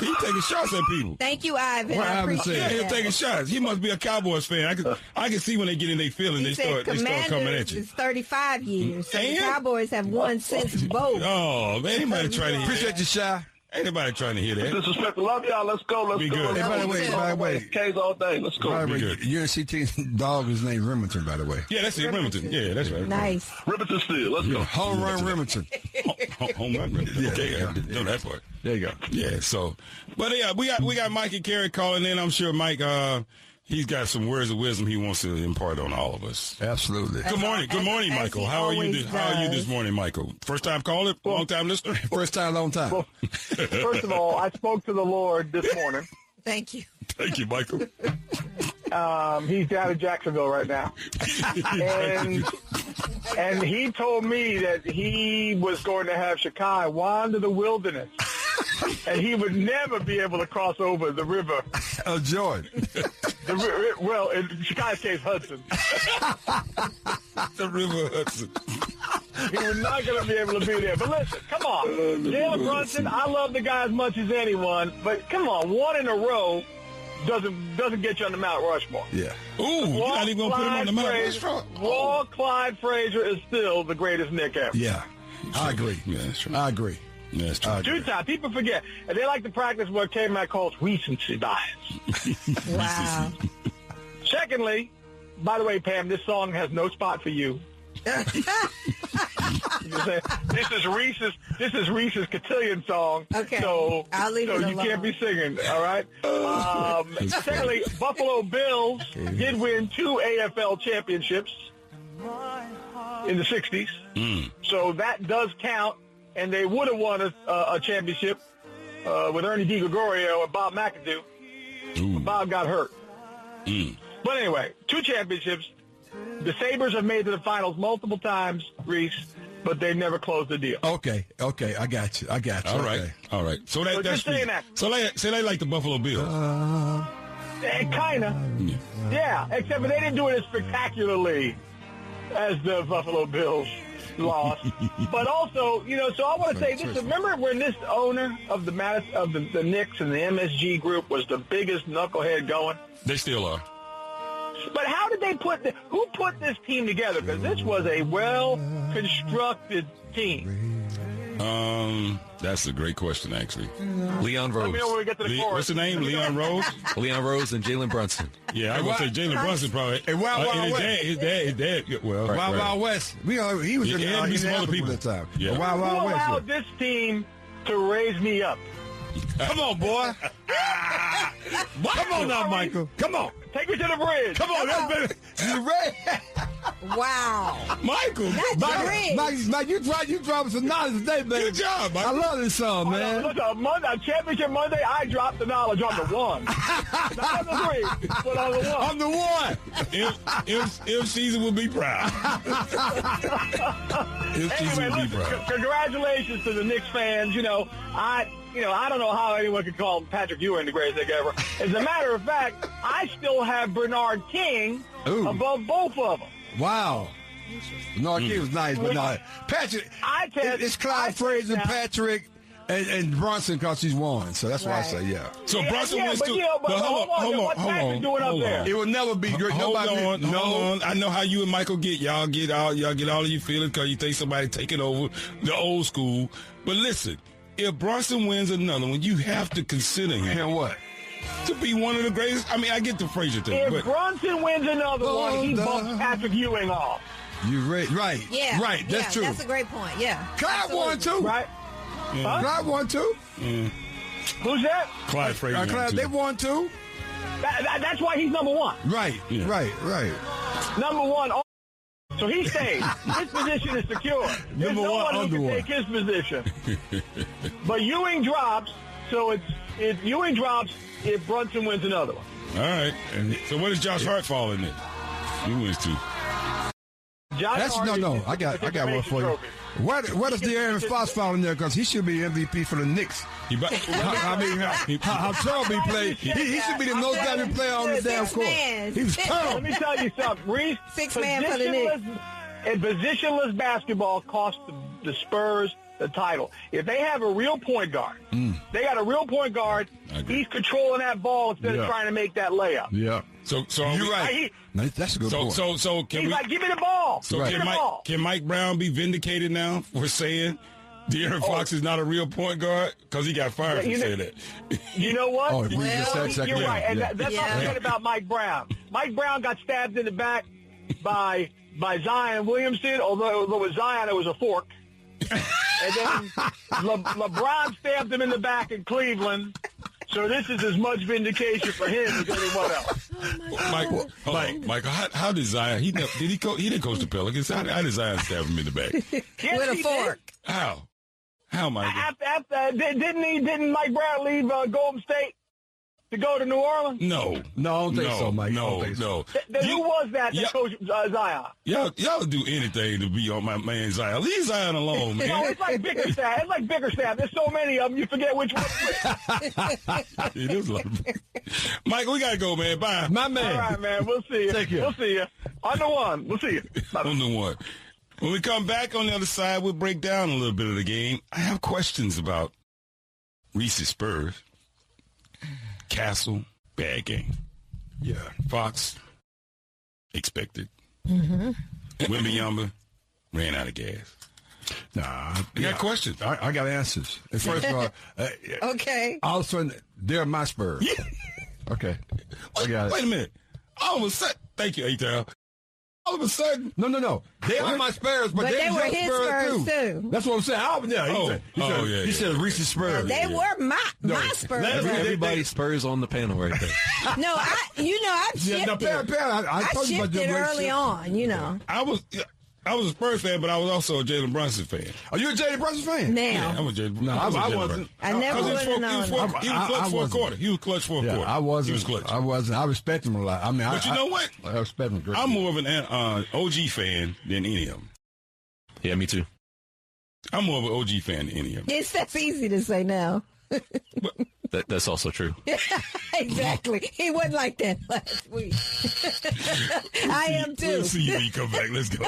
he taking shots at people. Thank you, Ivan. I appreciate Yeah, it. he's taking shots. He must be a Cowboys fan. I can see when they get in their feelings, they start coming at you. It's 35 years. So the And? Cowboys have won since both. Oh, man, anybody trying to hear Appreciate that? you, Shy. Ain't nobody trying to hear that. Disrespectful. Love y'all. Let's go. Let's Be go. good. Let's Hey, by the way. K's all day. Let's go. By the way, good. UNC team dog is named Remington, by the way. Yeah, that's it, Remington. Yeah, that's right. Nice. Ribbon still. Let's go. Home run Remington. Home run. Okay, I didn't know that part. There you go. Yeah, so, but yeah, we got Mike and Carrie calling in. I'm sure Mike, he's got some words of wisdom he wants to impart on all of us. Absolutely. Good morning, Michael. How are you? How are you this morning, Michael? First time caller, long time listener. First time, long time. Well, first of all, I spoke to the Lord this morning. Thank you. Thank you, Michael. He's down in Jacksonville right now, and he told me that he was going to have Shakai wander the wilderness, and he would never be able to cross over the river. Oh, Jordan. Well, in Shakai's case, Hudson. The River Hudson. He was not going to be able to be there. But listen, come on. Jalen Brunson, I love the guy as much as anyone, but come on, one in a row doesn't get you on the Mount Rushmore. Yeah. Ooh, you're not even going to put him on the Mount Rushmore. Walt Clyde Frazier is still the greatest Knick ever. Yeah. I agree. Yeah, that's true. I agree. Yeah, that's true. Two-time. People forget. And they like to practice what K-Mac calls recency bias. Wow. Secondly, by the way, Pam, this song has no spot for you. This is Reese's cotillion song. Okay. So I'll leave it you alone. can't be singing, all right? Secondly, Buffalo Bills did win 2 AFL championships in the 60s. So that does count, and they would have won a championship with Ernie DiGregorio and Bob McAdoo. Bob got hurt. But anyway, 2 championships. The Sabres have made it to the finals multiple times, Reese, but they've never closed the deal. Okay, I got you. All right, all right. So that's just saying that. So they like the Buffalo Bills. Kind of. Yeah, except for they didn't do it as spectacularly as the Buffalo Bills lost. But also, so I want to say this. Remember when this owner of the Knicks and the MSG group was the biggest knucklehead going? They still are. But how did they who put this team together? Because this was a well-constructed team. That's a great question, actually. Leon Let me know Rose. when we get to the chorus. What's the name? Leon Rose? Leon Rose and Jalen Brunson. Yeah, I was going to say Jalen Brunson probably. Hey, Wild West. His dad. Well, Wild West. He was in had to be some other people at the time. Yeah. Wild Who West. allowed this team to raise me up? Come on, boy. Come on now, Michael. Come on. Take me to the bridge. Come on, that's better. You ready? Wow. Michael. Mike, you dropping some knowledge today, baby. Good job, Michael. I love this song, man. Look, on Championship Monday, I dropped the knowledge on the 1. Not on the 3, but on the 1. I'm the one. If Caesar will be proud. Anyway, listen, congratulations to the Knicks fans. I don't know how anyone could call Patrick Ewing the greatest Knick ever. As a matter of fact, I still have Bernard King above both of them. Wow. Bernard King was nice, but not Patrick. It's Clyde Frazier, Patrick, And Brunson, because he's won. So that's why I say, yeah. So Brunson wins too. But hold on. It will never be great. Hold on. I know how you and Michael get. Y'all get all of your feelings because you think somebody taking over the old school. But listen, if Brunson wins another one, you have to consider him. And what? To be one of the greatest. I mean, I get the Frazier thing. If Brunson wins another one, he bumps Patrick Ewing off. You're right. Yeah. Right. That's true. That's a great point. Yeah. Clyde won too. Right? Yeah. Clyde won too. Yeah. Who's that? Clyde Frazier. Clyde, they won too. That's why he's number one. Right. Yeah. Right. Number one. So he stays. His position is secure. There's Number no one, one who under can one. take his position. But Ewing drops, so if Ewing drops if Brunson wins another one. All right. So what does Josh Hart fall in it? He wins too. I got one for you. Where does De'Aaron Fox fall in there? Because he should be MVP for the Knicks. How terrible he played. He should be the most valuable player on the damn court. He was terrible. Let me tell you something, Reese. Man for the Knicks. And positionless basketball cost the Spurs the title. If they have a real point guard, they got a real point guard. He's controlling that ball instead of trying to make that layup. Yeah. So you're right. That's a good point. So can he's we? like, give me the ball. So can Mike Brown be vindicated now for saying De'Aaron Fox is not a real point guard because he got fired for saying that? You know what? You're right. And that's not good about Mike Brown. Mike Brown got stabbed in the back by Zion Williamson, although with Zion it was a fork. And then LeBron stabbed him in the back in Cleveland. So this is as much vindication for him as anyone else. Michael, how did Zion? He didn't coach the Pelicans. How did Zion stab him in the back? Yes, with a fork. Did. How, Michael? Didn't Mike Brown leave Golden State to go to New Orleans? No, I don't think so, Mike. No. Then who was that coached Zion? Y'all do anything to be on my man Zion. Leave Zion alone, man. No, it's like Bickerstaff. There's so many of them, you forget which one. It is like Mike, we got to go, man. Bye. My man. All right, man. We'll see you. Take care. We'll see you. On the one. We'll see you. Bye-bye. On the one. When we come back on the other side, we'll break down a little bit of the game. I have questions about Reese's Spurs. Castle, bad game. Yeah. Fox, expected. Wembanyama ran out of gas. Nah. I got questions. I got answers. And first of all, Okay. all of a sudden, they're my Spurs. Okay. I got it. Wait a minute. All of a sudden, thank you, A-Town. All of a sudden. No. They are my Spurs, but they were his Spurs too. That's what I'm saying. He said Reese's Spurs. They were my Spurs. Everybody's Spurs on the panel right there. No, I've shifted. I told you about shifted your early on, I was a Spurs fan, but I was also a Jalen Brunson fan. Are you a Jalen Brunson fan? Now. Yeah, I'm a Jalen Brunson. No, I wasn't. I never would have known. He was clutch for a quarter. He was clutch for a quarter. I wasn't. He was clutch. I wasn't. I respect him a lot. I mean, but you know what? I respect him. I'm more of an OG fan than any of them. Yeah, me too. I'm more of an OG fan than any of them. Yes, that's easy to say now. That's also true. Exactly. He wasn't like that last week. I am too. We'll see you when you come back. Let's go.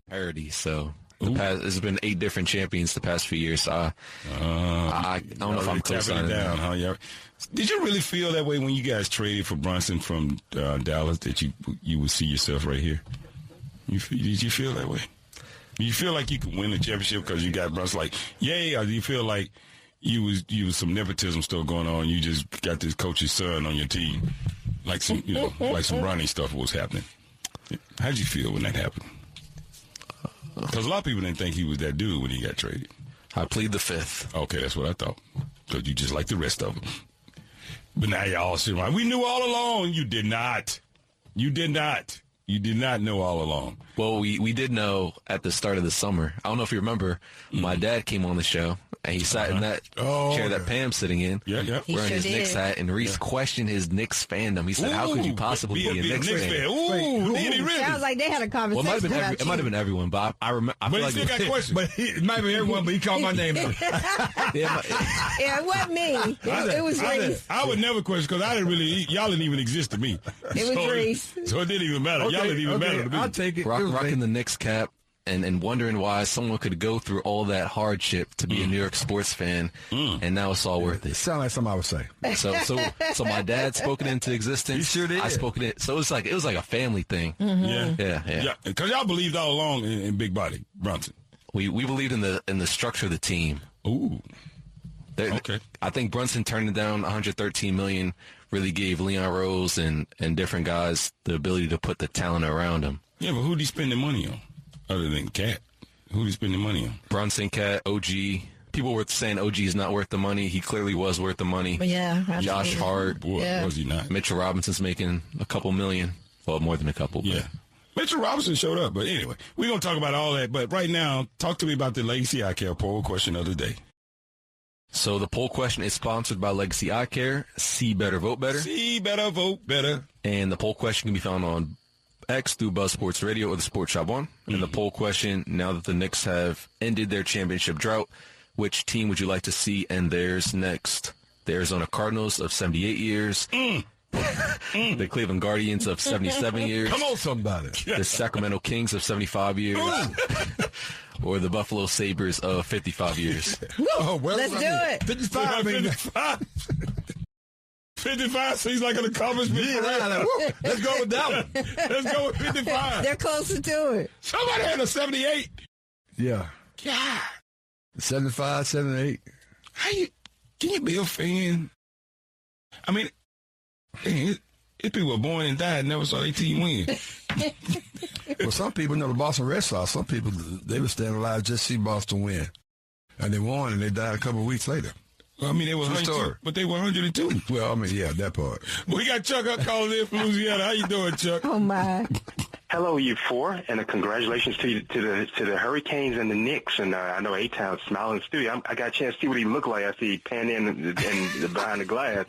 Parity. So there's been 8 different champions the past few years. So I don't know if I'm co-signing down. Huh? Did you really feel that way when you guys traded for Brunson from Dallas? That you would see yourself right here? Did you feel that way? Do you feel like you could win the championship because you got Brunson? Like, yay? Or do you feel like you was some nepotism still going on? You just got this coach's son on your team, like some like some Ronnie stuff was happening. How did you feel when that happened? Because a lot of people didn't think he was that dude when he got traded. I plead the fifth. Okay, that's what I thought. Because you just like the rest of them. But now y'all sitting around. We knew all along. You did not. You did not. You did not know all along. Well, we did know at the start of the summer. I don't know if you remember. My dad came on the show, and he sat in that chair that Pam's sitting in, wearing his Knicks hat, and Reese questioned his Knicks fandom. He said, how could you possibly be a Knicks fan? Ooh, did he really? Sounds like they had a conversation. Well, it might have been everyone, but I remember. But he still got questions. But it might be everyone, but he called my name. Yeah, it wasn't me. It was Reese. I would never question because I didn't really. Y'all didn't even exist to me. It was Reese. So it didn't even matter. Y'all didn't even matter to me. I'll take it. Rocking the Knicks cap. and wondering why someone could go through all that hardship to be a New York sports fan, and now it's all worth it. Sound like something I would say. So my dad spoke it into existence. You sure did. I spoke it in. So it was like a family thing. Yeah. Because y'all believed all along in Big Body Brunson. We believed in the structure of the team. Ooh. Okay. I think Brunson turning down $113 million really gave Leon Rose and different guys the ability to put the talent around him. Yeah, but who'd he spend the money on other than Cat? Who'd he spend the money on? Brunson, Cat, OG. People were saying OG is not worth the money. He clearly was worth the money. Yeah. Absolutely. Josh Hart. Boy, was he not? Mitchell Robinson's making a couple million. Well, more than a couple. But. Yeah. Mitchell Robinson showed up. But anyway, we're going to talk about all that. But right now, talk to me about the Legacy Eye Care poll question of the day. So the poll question is sponsored by Legacy Eye Care. See better, vote better. See better, vote better. And the poll question can be found on X through Buzz Sports Radio or the Sportsshop one. And the poll question, now that the Knicks have ended their championship drought, which team would you like to see end theirs next? The Arizona Cardinals of 78 years. The Cleveland Guardians of 77 years. Come on, somebody. The Sacramento Kings of 75 years. Or the Buffalo Sabres of 55 years. Oh, well, Let's do it. 55. 55 seems like an accomplishment. Let's go with that one. Let's go with 55. They're closer to it. Somebody had a 78. Yeah. God. 75, 78. Can you be a fan? I mean, if people were born and died and never saw their team win. Well, some people know the Boston Red Sox. Some people, they were staying alive just to see Boston win. And they won, and they died a couple of weeks later. Well, I mean, they were 102, but they were 102. Well, I mean, yeah, that part. We got Chuck up calling in from Louisiana. How you doing, Chuck? Oh, my. Hello, you four, and congratulations to the Hurricanes and the Knicks. And I know A-Town's smiling in the studio. I got a chance to see what he looked like after he panned in and behind the glass.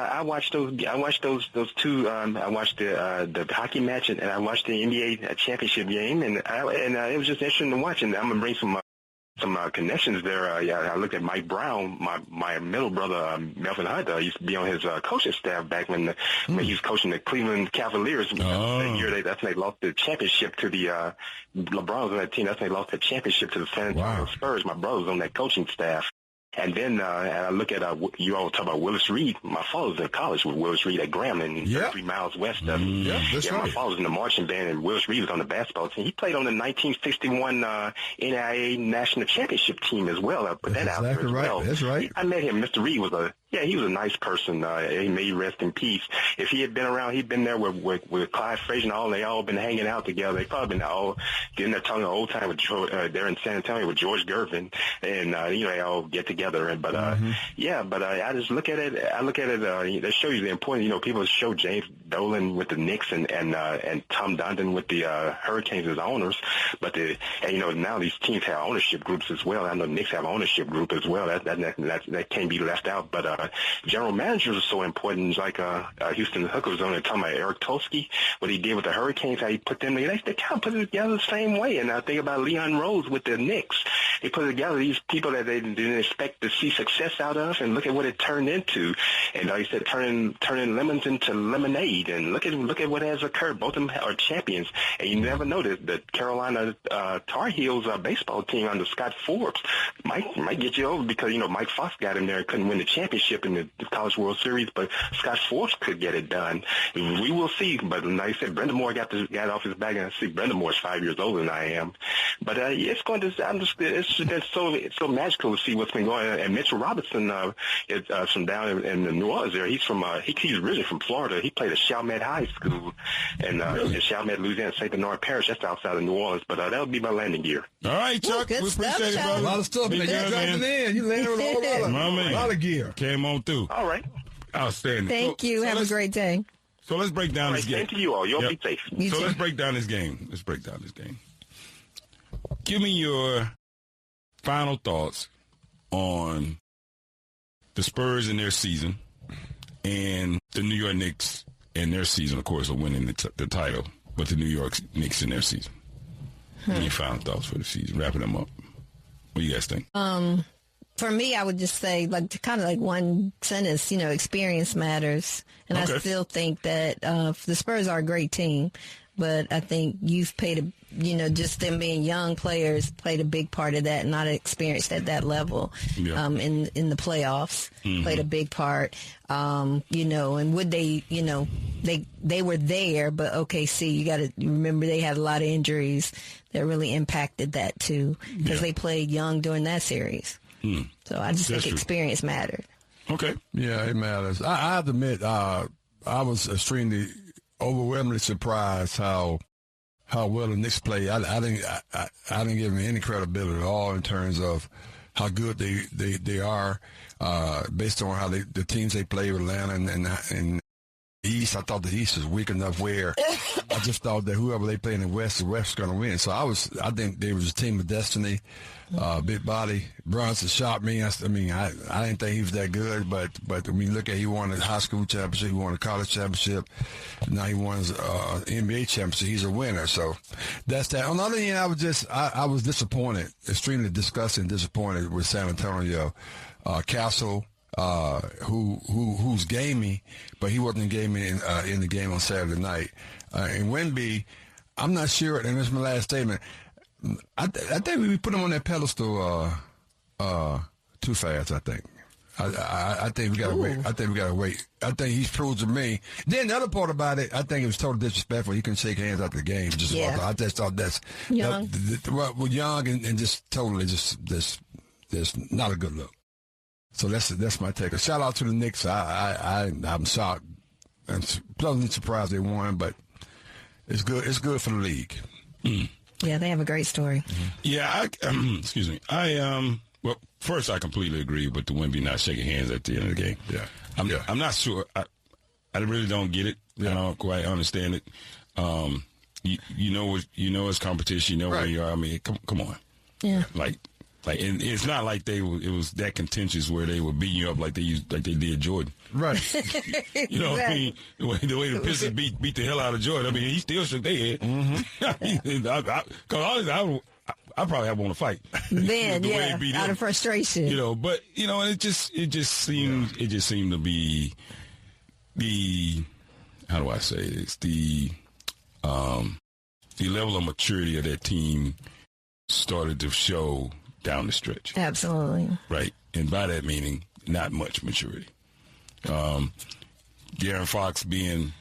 I watched those two. I watched the hockey match and I watched the NBA championship game, and it was just interesting to watch. And I'm gonna bring some connections there. I looked at Mike Brown, my middle brother, Melvin Hunt, used to be on his coaching staff back when he was coaching the Cleveland Cavaliers. That year, that's when they lost the championship to the LeBron was on that team. That's when they lost the championship to the San Antonio Spurs. My brother was on that coaching staff. And then I look at you all talk about Willis Reed. My father was in college with Willis Reed at Grambling, 33 miles west of him. My father was in the marching band, and Willis Reed was on the basketball team. He played on the 1961 NAIA National Championship team as well. I put that out there as well. That's right. I met him. Mr. Reed was he was a nice person. He may rest in peace. If he had been around, he'd been there with Clyde Frazier and all. They all been hanging out together. They probably been all getting their tongue the old time with there in San Antonio with George Gervin, and they all get together. I just look at it. I look at it. That shows you the importance. People show James Dolan with the Knicks and Tom Dundon with the Hurricanes as owners, but now these teams have ownership groups as well. I know the Knicks have an ownership group as well. That can't be left out. But general managers are so important. Like Houston Hooker was on there talking about Eric Tolsky, what he did with the Hurricanes, how he put them together. They kind of put it together the same way. And I think about Leon Rose with the Knicks. They put together these people that they didn't expect to see success out of, and look at what it turned into. And like I said, turning lemons into lemonade. And look at what has occurred. Both of them are champions. And you never know that the Carolina Tar Heels baseball team under Scott Forbes might get you over because Mike Fox got in there and couldn't win the championship in the College World Series, but Scott Forbes could get it done. We will see. But like I said, Brenda Moore got off his back, and I see Brenda Moore's 5 years older than I am. But it's going to. It's so magical to see what's been going on. And Mitchell Robinson is from down in the New Orleans area. He's from he's originally from Florida. He played at Chalmette High School in Chalmette, Louisiana, St. Bernard Parish. That's outside of New Orleans. But that would be my landing gear. All right, Chuck. We appreciate it, brother. A lot of stuff. You dropping in. You landed with a lot of gear. Came on through. All right. Outstanding. Thank you. Have a great day. So let's break down this game. Thank you all. You'll be safe. Let's break down this game. Give me your final thoughts on the Spurs and their season and the New York Knicks and their season, of course, are winning the title, but the New York Knicks in their season. Any final thoughts for the season? Wrapping them up. What do you guys think? For me, I would just say, kind of like one sentence, experience matters. And I still think that the Spurs are a great team. but I think youth just them being young players played a big part of that, not experienced at that level. Yeah. In the playoffs, played a big part. And would they were there, but OKC, you got to remember they had a lot of injuries that really impacted that too, because they played young during that series. So I just think experience mattered. Okay. Yeah, it matters. I have to admit, I was extremely, overwhelmingly surprised how well the Knicks played. I didn't give them any credibility at all in terms of how good they are, based on how the teams they play with Atlanta and East. I thought the East was weak enough where I just thought that whoever they play in the West was going to win. So I think they was a team of destiny. Big body. Brunson shocked me. I didn't think he was that good, but when you look at, he won a high school championship, he won a college championship, now he won an NBA championship. He's a winner. So that's that. On the other hand, I was disappointed, extremely disgusted and disappointed with San Antonio. Castle, who's gamey, but he wasn't gamey in the game on Saturday night. And Wemby, I'm not sure, and this is my last statement, I think we put him on that pedestal too fast, I think. I think we got to wait. I think we got to wait. I think he's proved to me. Then the other part about it, I think it was totally disrespectful. He couldn't shake hands after the game. I just thought that's young. Young and just totally just not a good look. So that's my take. A shout out to the Knicks. I'm shocked. I'm pleasantly surprised they won, but it's good. It's good for the league. Yeah, they have a great story. Yeah, excuse me. Well, first I completely agree with the Wemby not shaking hands at the end of the game. Yeah, I'm not sure. I really don't get it. I don't quite understand it. You know it's competition. You know where you are. I mean, come on. Yeah. And it's not like it was that contentious where they were beating you up like they did Jordan. Right. You know what I mean? The way the Pistons beat the hell out of Jordan. I mean, he still shook their head. Because honestly, I probably have want to fight. Then, out of frustration. But it just seemed to be the, how do I say this? The level of maturity of that team started to show down the stretch. Absolutely. Right. And by that meaning, not much maturity. De'Aaron Fox he's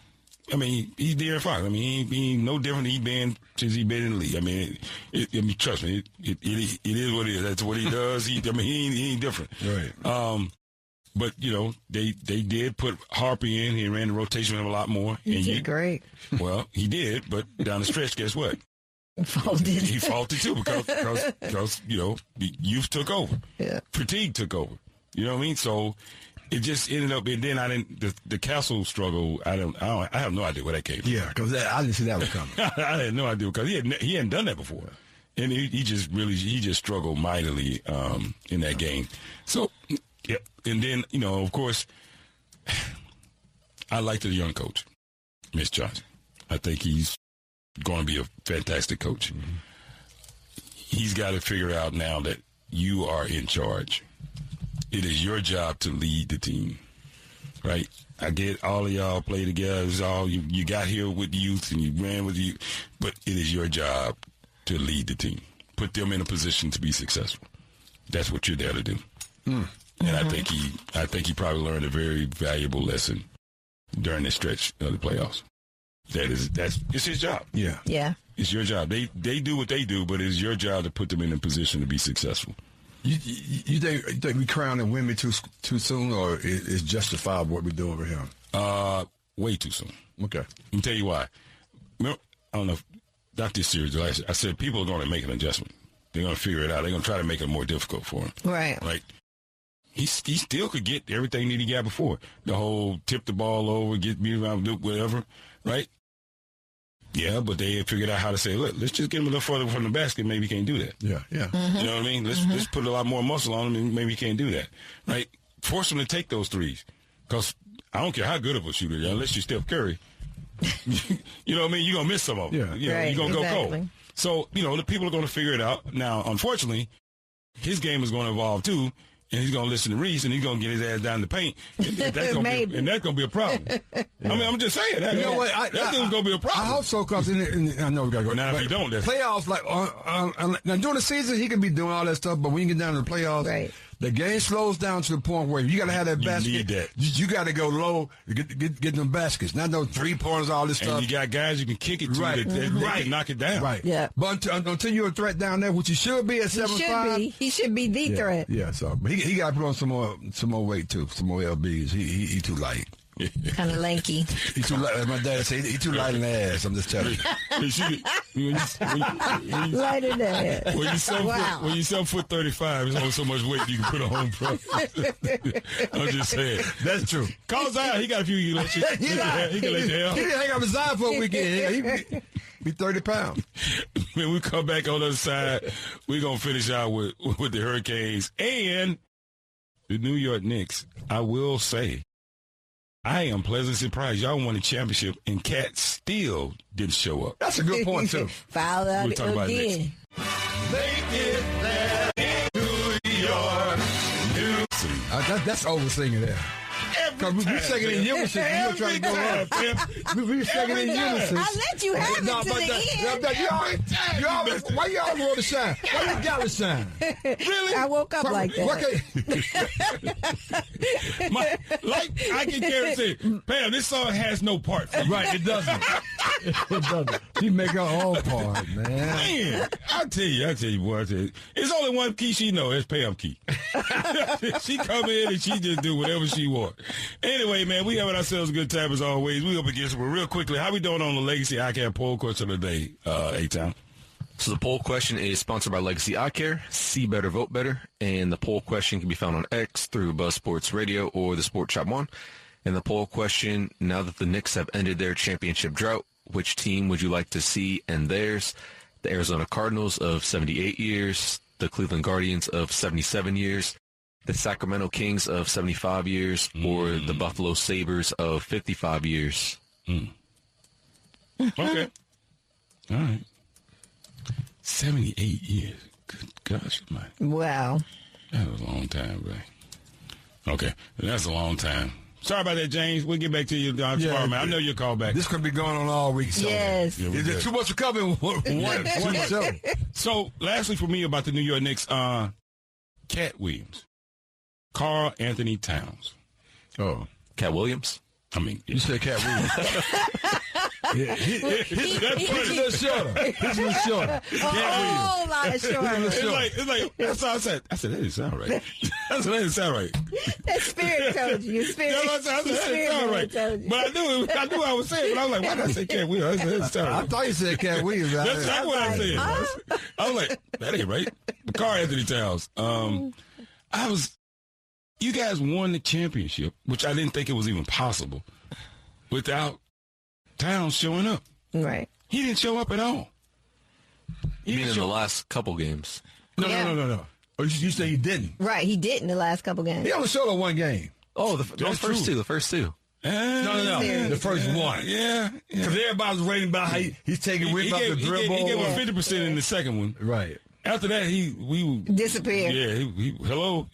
De'Aaron Fox. I mean, he ain't no different than he been since he been in the league. I mean, trust me, it is what it is. That's what he does. He ain't different. Right. But, they did put Harper in. He ran the rotation with him a lot more. He did great. Well, he did, but down the stretch, guess what? He faulted too because the youth took over. Yeah. Fatigue took over. You know what I mean? So it just ended up. And then the Castle struggle. I have no idea where that came from. Yeah, because I didn't see that was coming. I had no idea because he hadn't done that before, and he just struggled mightily in that game. So yeah, and then of course, I like the young coach, Mitch Johnson. I think he's going to be a fantastic coach. Mm-hmm. He's got to figure out now that you are in charge. It is your job to lead the team, right? I get all of y'all play together. It's all you got here with the youth and you ran with you, but it is your job to lead the team. Put them in a position to be successful. That's what you're there to do. And I think he probably learned a very valuable lesson during the stretch of the playoffs. It's his job. Yeah. Yeah. It's your job. They do what they do, but it's your job to put them in a position to be successful. You think we crowning Wemby too soon, or is justifiable what we do over here? Way too soon. Okay. Let me tell you why. Remember, I don't know, not this series. I said people are going to make an adjustment. They're going to figure it out. They're going to try to make it more difficult for him. Right. Right. He still could get everything that he got before. The whole tip the ball over, get me around, do whatever. Right. Yeah, but they figured out how to say, look, let's just get him a little further from the basket. Maybe he can't do that. Yeah. Mm-hmm. You know what I mean? Let's put a lot more muscle on him, and maybe he can't do that. Right? Force him to take those threes. Because I don't care how good of a shooter, unless you're Steph Curry. You know what I mean? You're going to miss some of them. Yeah. You're going to go cold. So, the people are going to figure it out. Now, unfortunately, his game is going to evolve too. and he's going to listen to Reese, and he's going to get his ass down the paint, and that's going to be a problem. I mean, I'm just saying. That, you know what? That's going to be a problem. I hope so, because I know we got to go. Now, if you don't, that's playoffs, like, now during the season, he can be doing all that stuff, but when you get down to the playoffs, right. The game slows down to the point where you got to have that basket. You need that. You got to go low, get them baskets. Not no 3-pointers, all this stuff. And you got guys you can kick it to that can knock it down. Right. Yeah. But until you're a threat down there, which you should be at 7'5". He should be the threat. Yeah. So but he got to put on some more weight too, some more lbs. He too light. Kind of lanky. He too light. My dad said he too light in the ass. I'm just telling you. Lighter than that. When you 7'35", there's only so much weight you can put on, bro. I'm just saying. That's true. Call Zion. He got a few you let you. He can let you hell. He didn't hang out with Zion for a weekend. He be 30 pounds. When we come back on the other side, we're gonna finish out with the Hurricanes and the New York Knicks. I will say, I am pleasantly surprised. Y'all won the championship, and Cat still didn't show up. That's a good point, too. Foul out We'll talk about it again. Make it there in New York. That's over-singing there. Because we singing in unison. You're trying to go on. We singing in unison. I let you have it to the end. Why you always want to shine? Why you got to shine? Really? I woke up like that. I can guarantee, Pam, this song has no part for you. Right, it doesn't. It doesn't. She make her own part, man. I tell you, boy. It's only one key she knows. It's Pam key. She come in and she just do whatever she want. Anyway, man, we having ourselves a good time as always. We up against it. But real quickly, how we doing on the Legacy Eye Care poll question of the day, A-Town? So the poll question is sponsored by Legacy Eye Care. See better, vote better. And the poll question can be found on X through Buzz Sports Radio or the Sportsshop One. And the poll question, now that the Knicks have ended their championship drought, which team would you like to see and theirs? The Arizona Cardinals of 78 years, the Cleveland Guardians of 77 years, the Sacramento Kings of 75 years, or the Buffalo Sabres of 55 years. Okay. All right. 78 years. Good gosh, man. Wow. That was a long time, bro. Okay. That's a long time. Sorry about that, James. We'll get back to you tomorrow, man. I know you'll call back. This could be going on all week. So. Yes. Is there too much to cover in one show? So, lastly for me about the New York Knicks, Cat Williams. Karl Anthony Towns. Oh. Cat Williams? I mean, you said Cat Williams. He's a little shorter. He's a little shorter. A whole lot shorter. It's like, that's all I said. I said, that didn't sound right. That didn't sound right. That spirit told you. Spirit. I said, that didn't sound right. But I knew what I was saying, but I was like, why did I say Cat Williams? That didn't sound right. I thought you said Cat Williams. That's not what I said. I was like, that ain't right. But Karl Anthony Towns. You guys won the championship, which I didn't think it was even possible, without Towns showing up. Right. He didn't show up at all. You mean in the last couple games? No. Oh, you say he didn't? Right, he did in the last couple games. He only showed up one game. Oh, the first two. No. The first one. Yeah. Because everybody was rating about how he's taking whip up the dribble. He gave him 50% in the second one. Right. After that, we disappeared. Yeah. He hello.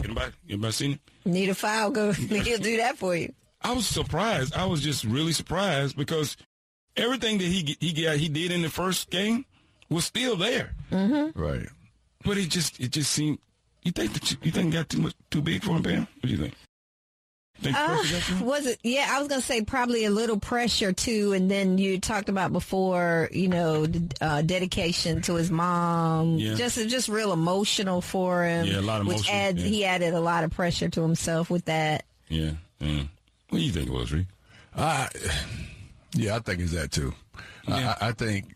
Anybody seen it? Need a foul? Go. He'll do that for you. I was surprised. I was just really surprised because everything that he did in the first game was still there. Mm-hmm. Right. But it just seemed. You think it got too big for him, Pam? What do you think? Was it? Yeah, I was gonna say probably a little pressure too, and then you talked about before, dedication to his mom. Yeah. Just real emotional for him. Yeah, a lot of emotion. He added a lot of pressure to himself with that. Yeah. What do you think it was, Reed? Yeah, I think it's that too. Yeah. I think.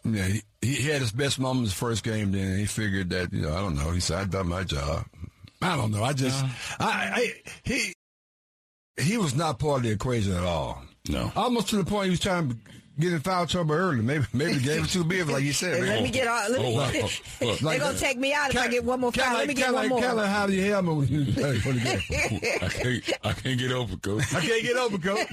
Yeah, he had his best moments first game. Then he figured that I don't know. He said, "I've done my job." I don't know. He was not part of the equation at all. No. Almost to the point he was trying to get in foul trouble early. Maybe the game was too big, like you said. Let me get on. They're going to take me out if I get one more foul. Let me get one more. Kinda how do you have me when you play for the game? I can't get over, Coach. I can't get over, Coach.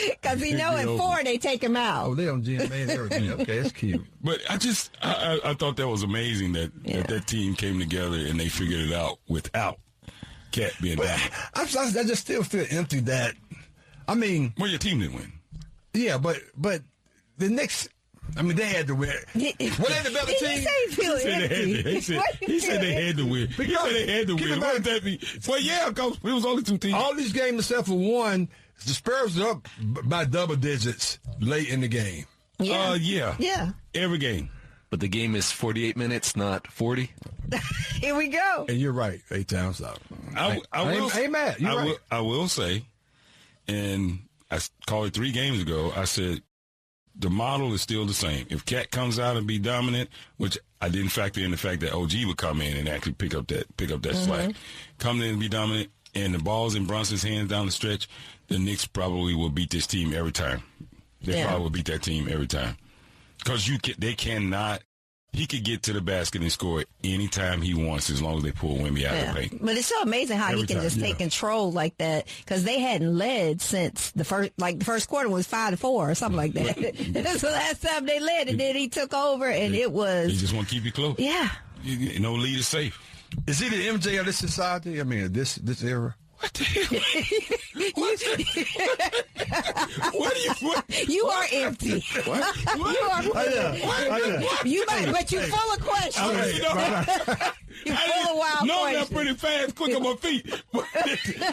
Because he know at 4 they take him out. Oh, they on GMA and everything. Okay, that's cute. But I thought that was amazing that team came together and they figured it out without Cat being down. I just still feel empty that, I mean. Well, your team didn't win. Yeah, but the Knicks, I mean, they had to win. Were they the better team? He said they had to win. He said they had to win. What did that mean? Well, yeah, because it was only 2 teams. All these games except for one, the Spurs are up by double digits late in the game. Yeah. Yeah. Every game. But the game is 48 minutes, not 40. Here we go. And you're right, Towns out. I ain't mad. You're right. I will say, and I called it 3 games ago, I said, the model is still the same. If Cat comes out and be dominant, which I didn't factor in the fact that OG would come in and actually pick up that slack, come in and be dominant, and the ball's in Brunson's hands down the stretch, the Knicks probably will beat this team every time. They probably will beat that team every time. Because they cannot. He could get to the basket and score anytime he wants as long as they pull Wemby out of the paint. But it's so amazing how he can just take control like that because they hadn't led since the first quarter was 5-4 or something like that. That's the last time they led, and then he took over, and it was. He just want to keep you close. Yeah. No lead is safe. Is he the MJ of this society? I mean, this era? What the hell? You are empty. What? You might, but you're full of questions. You're full of wild no, questions. I'm pretty fast, quick on my feet.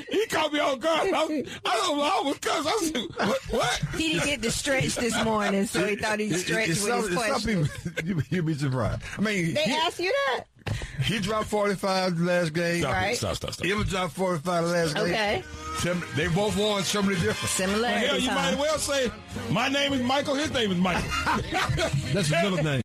He caught me off guard. I don't know. I was cussed. I said, what? He didn't get to stretch this morning, so he thought he'd stretch with his questions. Some people, you'd be surprised. I mean, they asked you that? He dropped 45 the last game. Stop. He dropped 45 the last game. Okay. They both won something different. Similarities, Hell, you might as well say, my name is Michael, his name is Michael. That's his middle name.